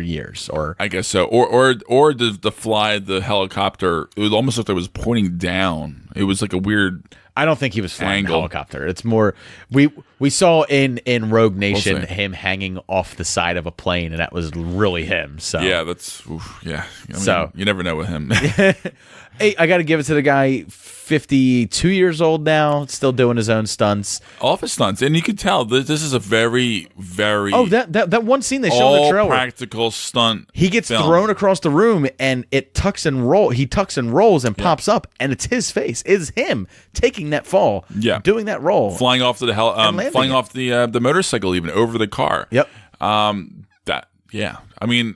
years. Or I guess so. Or the fly the helicopter. It was almost like it was pointing down. It was like a weird. I don't think he was flying a helicopter. It's more we saw in Rogue Nation him hanging off the side of a plane, and that was really him. So yeah, that's yeah. I mean, you never know with him. Hey, I got to give it to the guy, 52 years old now, still doing his own stunts. All of his stunts, and you can tell this is a very, very that one scene they show in the trailer, practical stunt. He gets thrown across the room, and it tucks and roll. He tucks and rolls and pops up, and it's his face. It's him taking that fall, doing that roll, flying off to the flying off the motorcycle, even over the car. Yep. I mean,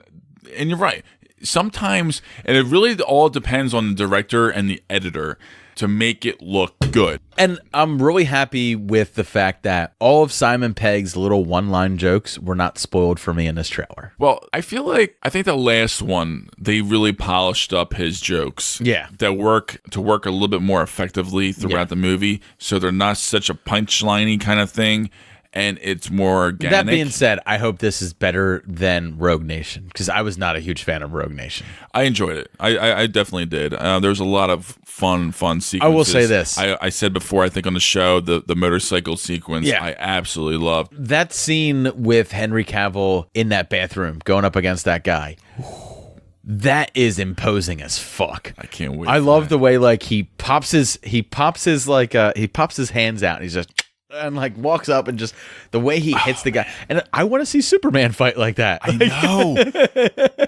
and you're right. Sometimes, and it really all depends on the director and the editor to make it look good. And I'm really happy with the fact that all of Simon Pegg's little one-line jokes were not spoiled for me in this trailer. Well, I think the last one, they really polished up his jokes. Yeah. That work a little bit more effectively throughout the movie, so they're not such a punchline-y kind of thing. And it's more organic. That being said, I hope this is better than Rogue Nation, because I was not a huge fan of Rogue Nation. I enjoyed it. I definitely did. There was a lot of fun sequences. I will say this. I said before, I think on the show, the motorcycle sequence, I absolutely loved. That scene with Henry Cavill in that bathroom going up against that guy. That is imposing as fuck. I can't wait. I love the way like he pops his hands out and he's just and like walks up and just the way he hits the guy. And I want to see Superman fight like that. I know.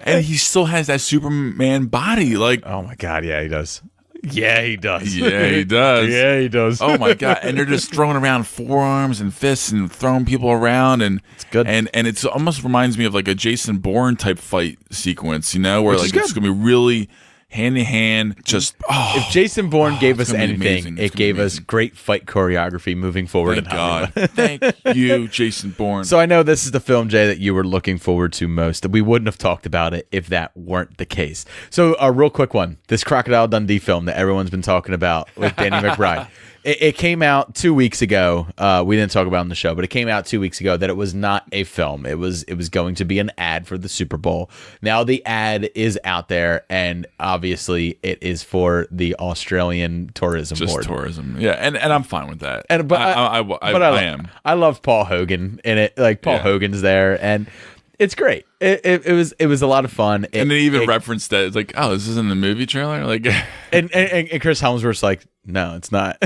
And he still has that Superman body. Like, oh my God, yeah, he does. Yeah, he does. Yeah, he does. Yeah, he does. Oh my God. And they're just throwing around forearms and fists and throwing people around, and it's good. And it's almost reminds me of like a Jason Bourne type fight sequence, where like it's gonna be really hand in hand, just if Jason Bourne gave us anything, it gave us great fight choreography moving forward. Thank God. Thank you, Jason Bourne. So I know this is the film, Jay, that you were looking forward to most. We wouldn't have talked about it if that weren't the case. So a real quick one, this Crocodile Dundee film that everyone's been talking about with Danny McBride. It came out 2 weeks ago. We didn't talk about it on the show, but it came out 2 weeks ago that it was not a film. It was going to be an ad for the Super Bowl. Now the ad is out there, and obviously it is for the Australian Tourism Board. Just tourism, yeah, and I'm fine with that. But I am. I love Paul Hogan in it. Like Paul Hogan's there, and it's great. It was a lot of fun. And they even referenced that. It's like, oh, this isn't a movie trailer? Like, and Chris Helmsworth's like, no, it's not.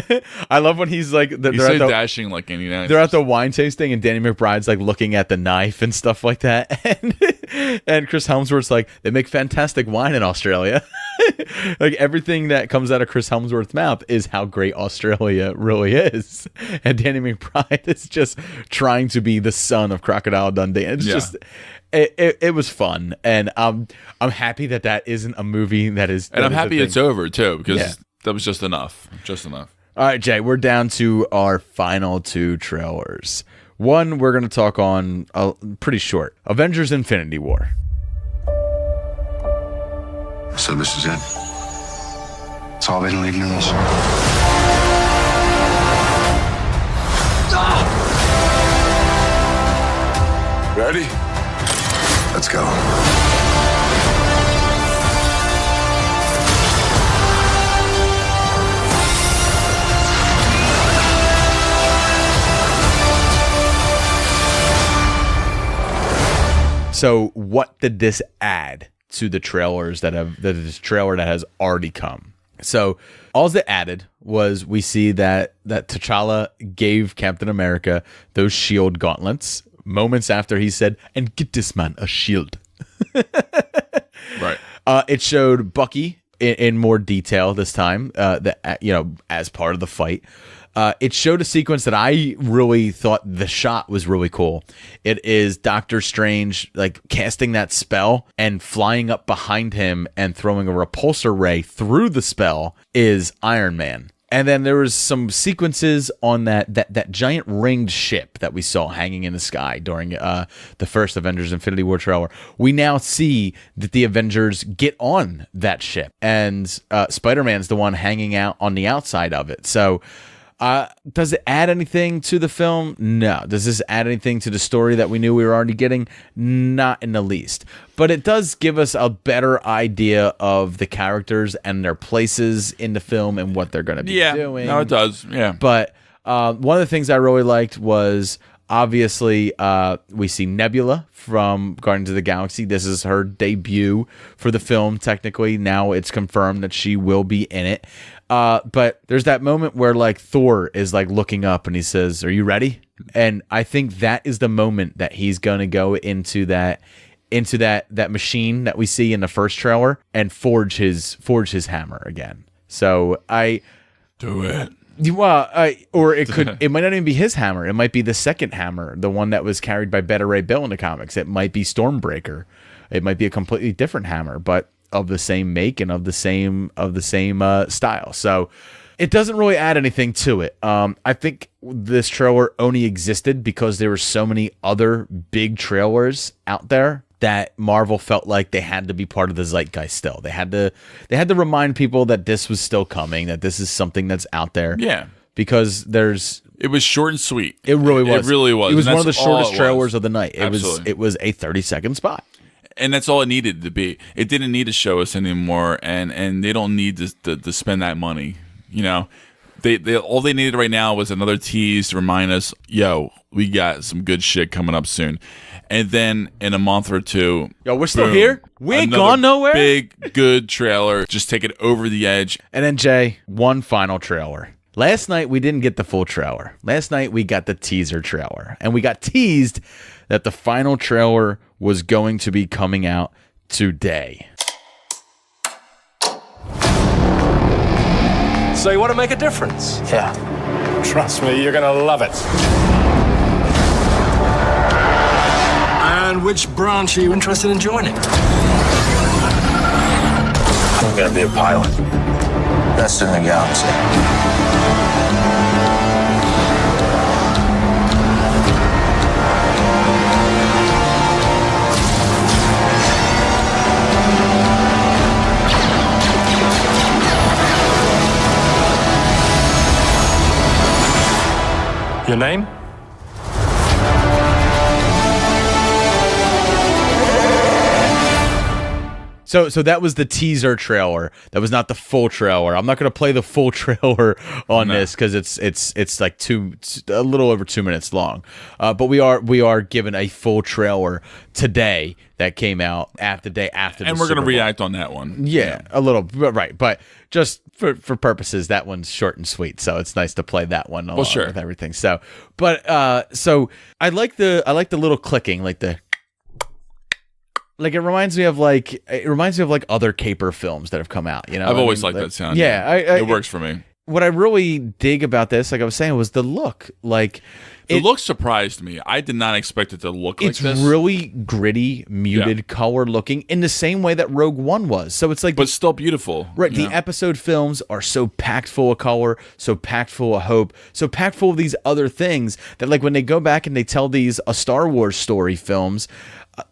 I love when he's like, he's so dashing looking. They're at the wine tasting, and Danny McBride's like looking at the knife and stuff like that. And Chris Helmsworth's like, they make fantastic wine in Australia. Like everything that comes out of Chris Helmsworth's mouth is how great Australia really is. And Danny McBride is just trying to be the son of Crocodile Dundee. And it's just. It was fun, and I'm happy that isn't a movie that is. And I'm happy it's over too, because that was just enough. Just enough. All right, Jay, we're down to our final two trailers. One we're going to talk on pretty short. Avengers Infinity War. So this is it. It's all been leading to this. Ready? Let's go. So what did this add to the trailers this trailer that has already come? So all it added was we see that T'Challa gave Captain America those shield gauntlets moments after he said, "And get this man a shield." Right. It showed Bucky in more detail this time, as part of the fight. It showed a sequence that I really thought the shot was really cool. It is Doctor Strange like casting that spell and flying up behind him and throwing a repulsor ray through the spell is Iron Man. And then there was some sequences on that giant ringed ship that we saw hanging in the sky during the first Avengers Infinity War trailer. We now see that the Avengers get on that ship, and Spider-Man's the one hanging out on the outside of it. So does it add anything to the film? No. Does this add anything to the story that we knew we were already getting? Not in the least. But it does give us a better idea of the characters and their places in the film and what they're going to be doing. No, it does. Yeah. But one of the things I really liked was obviously we see Nebula from Guardians of the Galaxy. This is her debut for the film, technically. Now it's confirmed that she will be in it. But there's that moment where like Thor is like looking up and he says, "Are you ready?" And I think that is the moment that he's going to go into that machine that we see in the first trailer and forge his hammer again. So I do it. Well, or it might not even be his hammer. It might be the second hammer, the one that was carried by Beta Ray Bill in the comics. It might be Stormbreaker. It might be a completely different hammer, but of the same make and of the same style. So it doesn't really add anything to it. I think this trailer only existed because there were so many other big trailers out there that Marvel felt like they had to be part of the zeitgeist still. They had to remind people that this was still coming, that this is something that's out there. Yeah. Because it was short and sweet. It really was. It really was. It was And one of the that's shortest all it trailers was. of the night. Absolutely. It was a 30-second spot. And that's all it needed to be. It didn't need to show us anymore, and they don't need to spend that money. You know, they all they needed right now was another tease to remind us, yo, we got some good shit coming up soon. And then in a month or two, yo, we're still here. We ain't another gone nowhere. Big good trailer, just take it over the edge. And then Jay, one final trailer. Last night we didn't get the full trailer. Last night we got the teaser trailer, and we got teased that the final trailer was going to be coming out today. So you want to make a difference? Yeah. Trust me, you're gonna love it. And which branch are you interested in joining? I'm gonna be a pilot. Best in the galaxy. Your name? So that was the teaser trailer. That was not the full trailer. I'm not going to play the full trailer on this because it's like a little over 2 minutes long. But we are given a full trailer today that came out the day after. And we're going to react on that one. Yeah, a little, right? But just for purposes, that one's short and sweet. So it's nice to play that one along with everything. So, but so I like the little clicking, like the. Like it reminds me of like other caper films that have come out. You know, I've always liked that sound. Yeah, it works for me. What I really dig about this, like I was saying, was the look. Like the look surprised me. I did not expect it to look like this. It's really gritty, muted color looking in the same way that Rogue One was. So it's like, but still beautiful. Right. The episode films are so packed full of color, so packed full of hope, so packed full of these other things that like when they go back and they tell these Star Wars story films.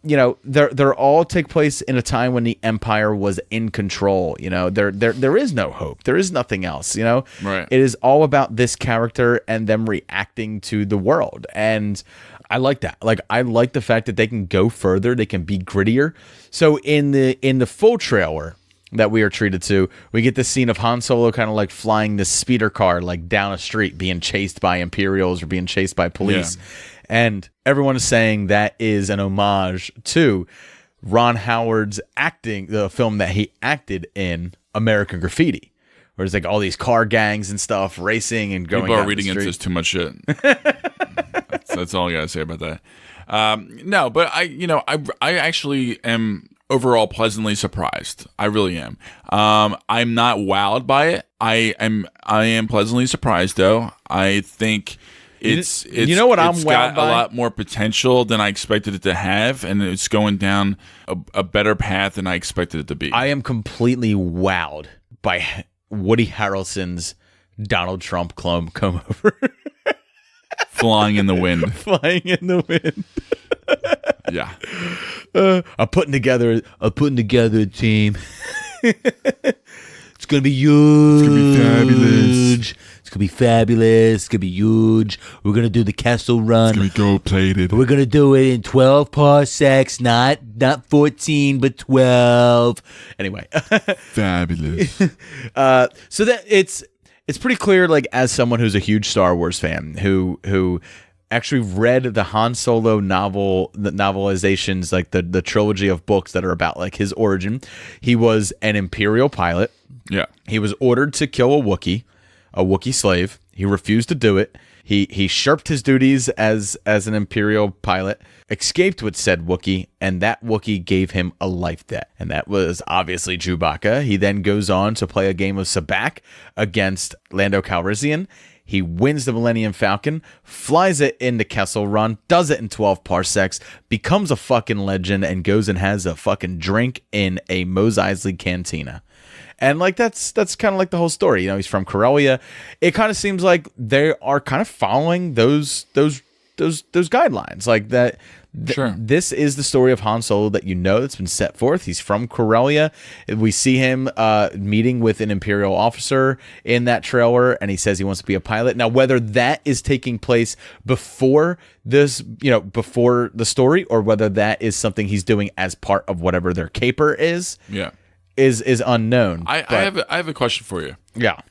You know, they're all take place in a time when the Empire was in control. You know, there is no hope. There is nothing else. You know, right? It is all about this character and them reacting to the world, and I like that. Like, I like the fact that they can go further. They can be grittier. So in the full trailer that we are treated to, we get this scene of Han Solo kind of like flying this speeder car like down a street, being chased by Imperials or being chased by police. Yeah. And everyone is saying that is an homage to Ron Howard's the film that he acted in, American Graffiti, where it's like all these car gangs and stuff racing and going. People are reading into this too much shit. That's all I gotta say about that. No, but I actually am overall pleasantly surprised. I really am. I'm not wowed by it. I am pleasantly surprised though. I think it's you know what I'm it's wowed got by? a lot more potential than I expected it to have, and it's going down a better path than I expected it to be. I am completely wowed by Woody Harrelson's Donald Trump comb over. Flying in the wind. Flying in the wind. Yeah. I'm putting together a team. It's gonna be huge. It's gonna be fabulous. It's gonna be fabulous. It's gonna be huge. We're gonna do the castle run. It's gonna be gold plated. We're gonna do it in 12 parsecs, not 14, but 12. Anyway, Fabulous. so that it's pretty clear, like, as someone who's a huge Star Wars fan, who actually read the Han Solo novel, the novelizations, like the trilogy of books that are about like his origin. He was an Imperial pilot. Yeah. He was ordered to kill a Wookiee slave. He refused to do it. He shirked his duties as an Imperial pilot, escaped with said Wookiee, and that Wookiee gave him a life debt. And that was obviously Chewbacca. He then goes on to play a game of Sabacc against Lando Calrissian. He wins the Millennium Falcon, flies it into Kessel Run, does it in 12 parsecs, becomes a fucking legend, and goes and has a fucking drink in a Mos Eisley cantina. And like that's kind of like the whole story. You know, he's from Corellia. It kind of seems like they are kind of following those guidelines. Like that. Sure. This is the story of Han Solo that you know that's been set forth. He's from Corellia. We see him meeting with an Imperial officer in that trailer, and he says he wants to be a pilot. Now, whether that is taking place before this, before the story, or whether that is something he's doing as part of whatever their caper is, is unknown. I have a question for you. Yeah.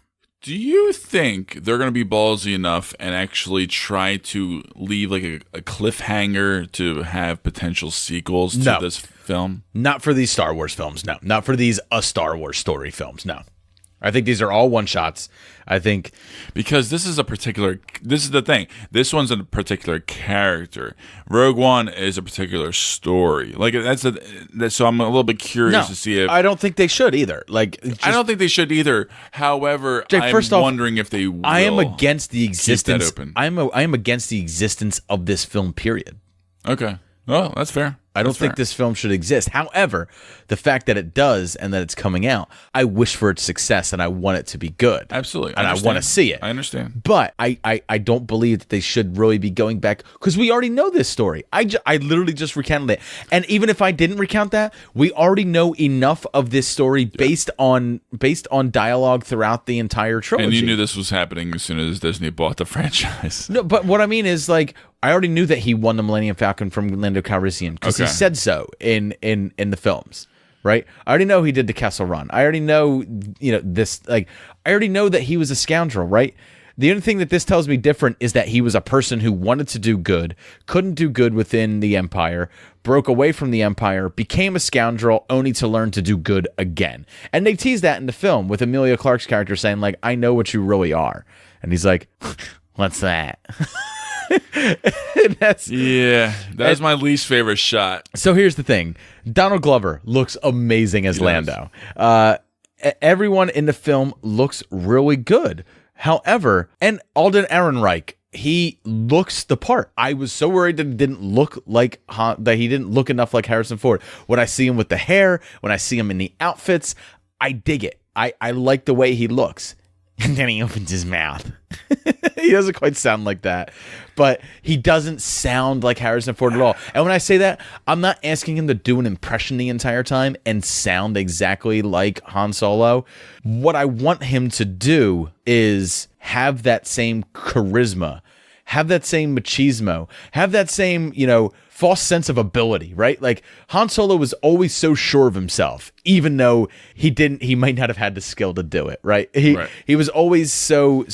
Do you think they're going to be ballsy enough and actually try to leave like a cliffhanger to have potential sequels to this film? Not for these Star Wars films, no. Not for these A Star Wars Story films, no. I think these are all one-shots. I think... Because this is the thing. This one's a particular character. Rogue One is a particular story. Like, so I'm a little bit curious to see if... I don't think they should either. Like, I don't think they should either. However, Jake, I'm first off, wondering if they will I am against the existence... keep that open. I am against the existence of this film, period. Okay. Oh, that's fair. I don't think this film should exist. However, the fact that it does and that it's coming out, I wish for its success and I want it to be good. Absolutely. And I want to see it. I understand. But I don't believe that they should really be going back, because we already know this story. I literally just recounted it. And even if I didn't recount that, we already know enough of this story based on dialogue throughout the entire trilogy. And you knew this was happening as soon as Disney bought the franchise. No, but what I mean is, like, I already knew that he won the Millennium Falcon from Lando Calrissian because he said so in the films, right? I already know he did the Kessel Run. I already know, this, like, I already know that he was a scoundrel, right? The only thing that this tells me different is that he was a person who wanted to do good, couldn't do good within the Empire, broke away from the Empire, became a scoundrel, only to learn to do good again. And they tease that in the film with Emilia Clarke's character saying, like, I know what you really are. And he's like, what's that? That's my least favorite shot. So here's the thing. Donald Glover looks amazing as Lando. Everyone in the film looks really good. However, and Alden Ehrenreich, he looks the part. I was so worried that he didn't look like that he didn't look enough like Harrison Ford. When I see him with the hair, when I see him in the outfits, I dig it. I like the way he looks. And then he opens his mouth. He doesn't quite sound like that, but he doesn't sound like Harrison Ford at all. And when I say that, I'm not asking him to do an impression the entire time and sound exactly like Han Solo. What I want him to do is have that same charisma, have that same machismo, have that same, false sense of ability, right? Like, Han Solo was always so sure of himself, even though he might not have had the skill to do it, right? He was always so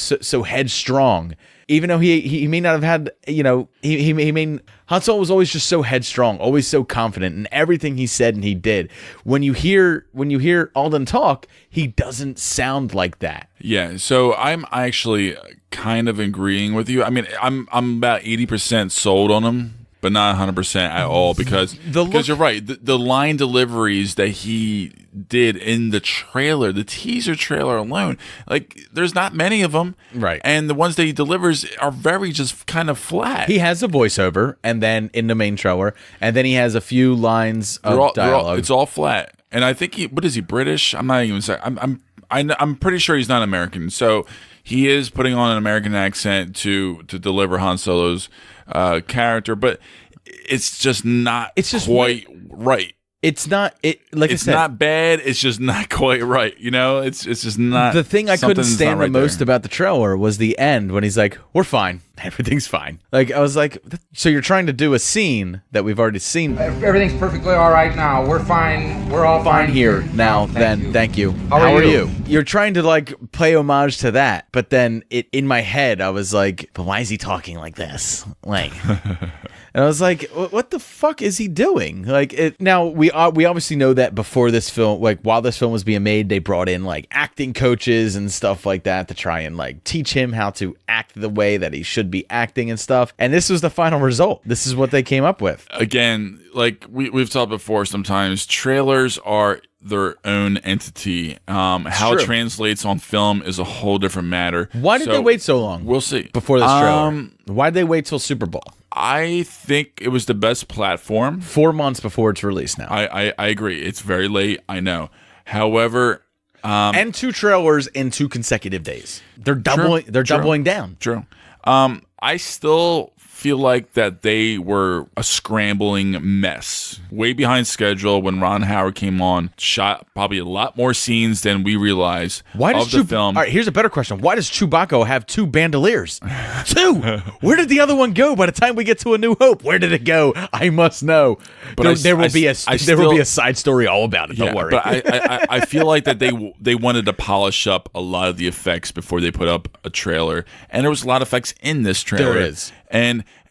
headstrong, even though he may not have had, Han Solo was always just so headstrong, always so confident in everything he said and he did. When you hear Alden talk, he doesn't sound like that. Yeah, so I'm actually kind of agreeing with you. I mean, I'm about 80% sold on him. but not 100% at all because you're right. The line deliveries that he did in the trailer, the teaser trailer alone, like there's not many of them, right? And the ones that he delivers are very just kind of flat. He has a voiceover, and then in the main trailer, and then he has a few lines of dialogue. It's all flat, and I think what is he, British? I'm not even saying. I'm pretty sure he's not American, so he is putting on an American accent to deliver Han Solo's character, but it's just not. It's just quite right. It's not. Like it's I said, not bad. It's just not quite right. You know, it's just not. The thing I couldn't stand the most there. about the trailer was the end when he's like, "We're fine, everything's fine." Like I was like, "So you're trying to do a scene that we've already seen? Everything's perfectly all right now. We're fine. We're all fine here now. Thank you. How are you? You're trying to like pay homage to that, but then in my head I was like, "But why is he talking like this?" Like. And I was like, "What the fuck is he doing?" Like, now we obviously know that before this film, like while this film was being made, they brought in like acting coaches and stuff like that to try and like teach him how to act the way that he should be acting and stuff. And this was the final result. This is what they came up with. Again, like we've talked before, sometimes trailers are their own entity. How it translates on film is a whole different matter. Why did they wait so long? We'll see. Before this trailer. Why did they wait till Super Bowl? I think it was the best platform. 4 months before it's released now. I agree. It's very late, I know. However, and 2 trailers in 2 consecutive days. They're doubling down. True. I still feel like that they were a scrambling mess. Way behind schedule when Ron Howard came on, shot probably a lot more scenes than we realized. Why does the film? All right, here's a better question. Why does Chewbacca have 2 bandoliers? 2! Where did the other one go by the time we get to A New Hope? Where did it go? I must know. But there will be a side story all about it. Don't worry. But I feel like that they wanted to polish up a lot of the effects before they put up a trailer, and there was a lot of effects in this trailer. There is.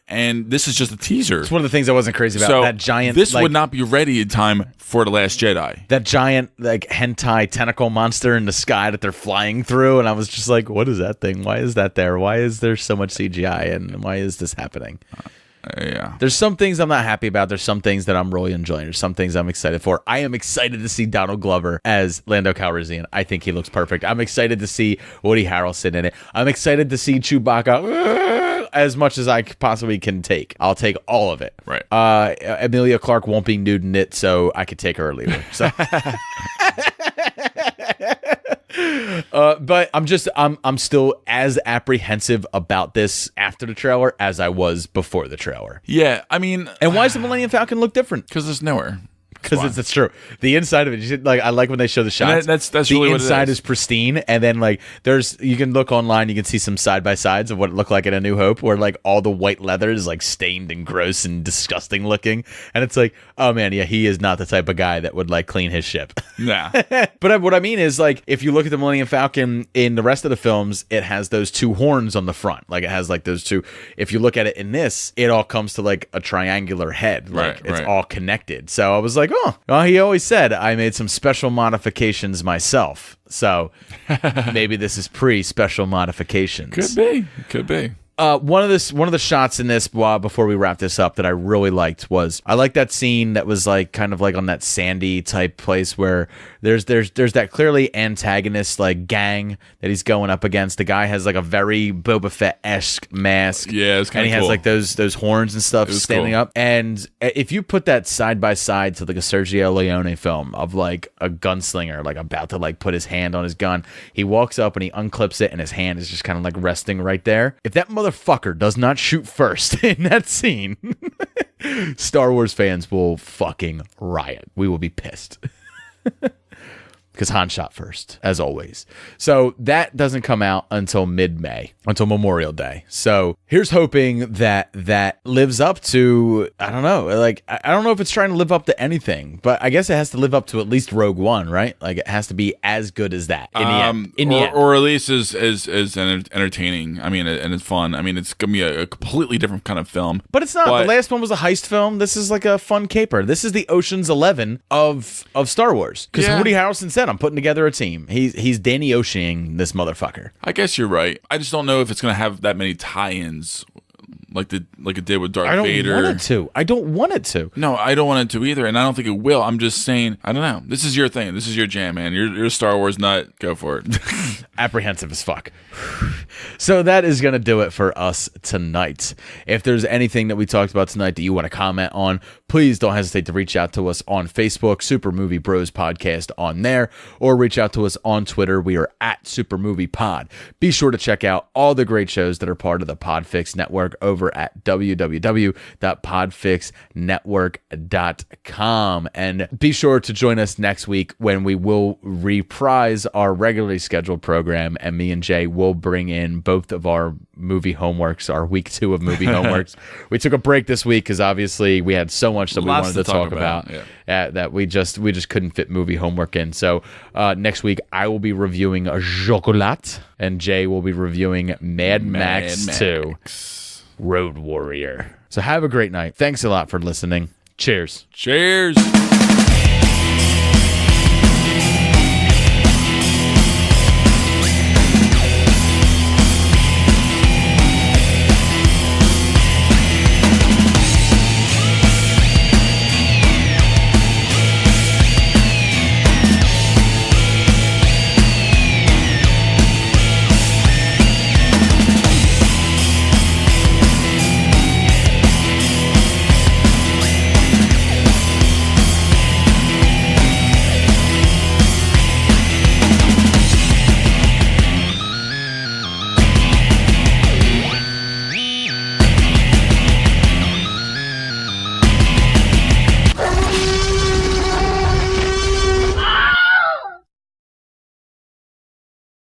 And this is just a teaser. It's one of the things I wasn't crazy about. So that giant. This would not be ready in time for The Last Jedi. That giant like hentai tentacle monster in the sky that they're flying through, and I was just like, "What is that thing? Why is that there? Why is there so much CGI? And why is this happening?" Yeah. There's some things I'm not happy about. There's some things that I'm really enjoying. There's some things I'm excited for. I am excited to see Donald Glover as Lando Calrissian. I think he looks perfect. I'm excited to see Woody Harrelson in it. I'm excited to see Chewbacca as much as I possibly can take. I'll take all of it. Right. Emilia Clarke won't be nude in it, so I could take her or leave her. So. But I'm still as apprehensive about this after the trailer as I was before the trailer. Yeah, I mean, and why does the Millennium Falcon look different? Because it's nowhere. Because it's true. The inside of it, I like when they show the shots. That's the really what it inside is pristine, and then like you can look online, you can see some side by sides of what it looked like in A New Hope, where like all the white leather is like stained and gross and disgusting looking, and it's like, oh man, yeah, he is not the type of guy that would like clean his ship. Nah. But what I mean is like if you look at the Millennium Falcon in the rest of the films, it has those 2 horns on the front, like it has like those 2. If you look at it in this, it all comes to like a triangular head, like it's all connected. So I was like, oh, well, he always said I made some special modifications myself. So maybe this is pre-special modifications. Could be. One of the shots in this before we wrap this up that I really liked was I like that scene that was like kind of like on that sandy type place where there's that clearly antagonist like gang that he's going up against. The guy has like a very Boba Fett-esque mask. Yeah, it's kind of cool. And he has like those horns and stuff standing up. And if you put that side by side to like a Sergio Leone film of like a gunslinger like about to like put his hand on his gun, he walks up and he unclips it and his hand is just kind of like resting right there. If that motherfucker does not shoot first in that scene, Star Wars fans will fucking riot. We will be pissed. Because Han shot first, as always. So that doesn't come out until mid-May, until Memorial Day. So here's hoping that lives up to, I don't know, like, I don't know if it's trying to live up to anything, but I guess it has to live up to at least Rogue One, right? Like, it has to be as good as that in the end. Or at least as entertaining. I mean, and it's fun. I mean, it's going to be a completely different kind of film. But it's not. The last one was a heist film. This is like a fun caper. This is the Ocean's 11 of Star Wars. Because Woody Harrelson said, I'm putting together a team. He's Danny Oceaning this motherfucker. I guess you're right. I just don't know if it's going to have that many tie-ins like it did with Darth I don't Vader. want it to. I don't want it to. No, I don't want it to either, and I don't think it will. I'm just saying, I don't know. This is your thing. This is your jam, man. You're a Star Wars nut. Go for it. Apprehensive as fuck. So that is going to do it for us tonight. If there's anything that we talked about tonight that you want to comment on, please don't hesitate to reach out to us on Facebook, Super Movie Bros Podcast on there, or reach out to us on Twitter. We are at Super Movie Pod. Be sure to check out all the great shows that are part of the Podfix Network over at www.podfixnetwork.com. And be sure to join us next week when we will reprise our regularly scheduled program, and me and Jay will bring in both of our movie homeworks, our week 2 of movie homeworks. We took a break this week because obviously we had so much that we wanted to talk about that we just couldn't fit movie homework in. So next week I will be reviewing Chocolat, and Jay will be reviewing Mad Max 2 Road Warrior. So have a great night. Thanks a lot for listening. Cheers. Cheers.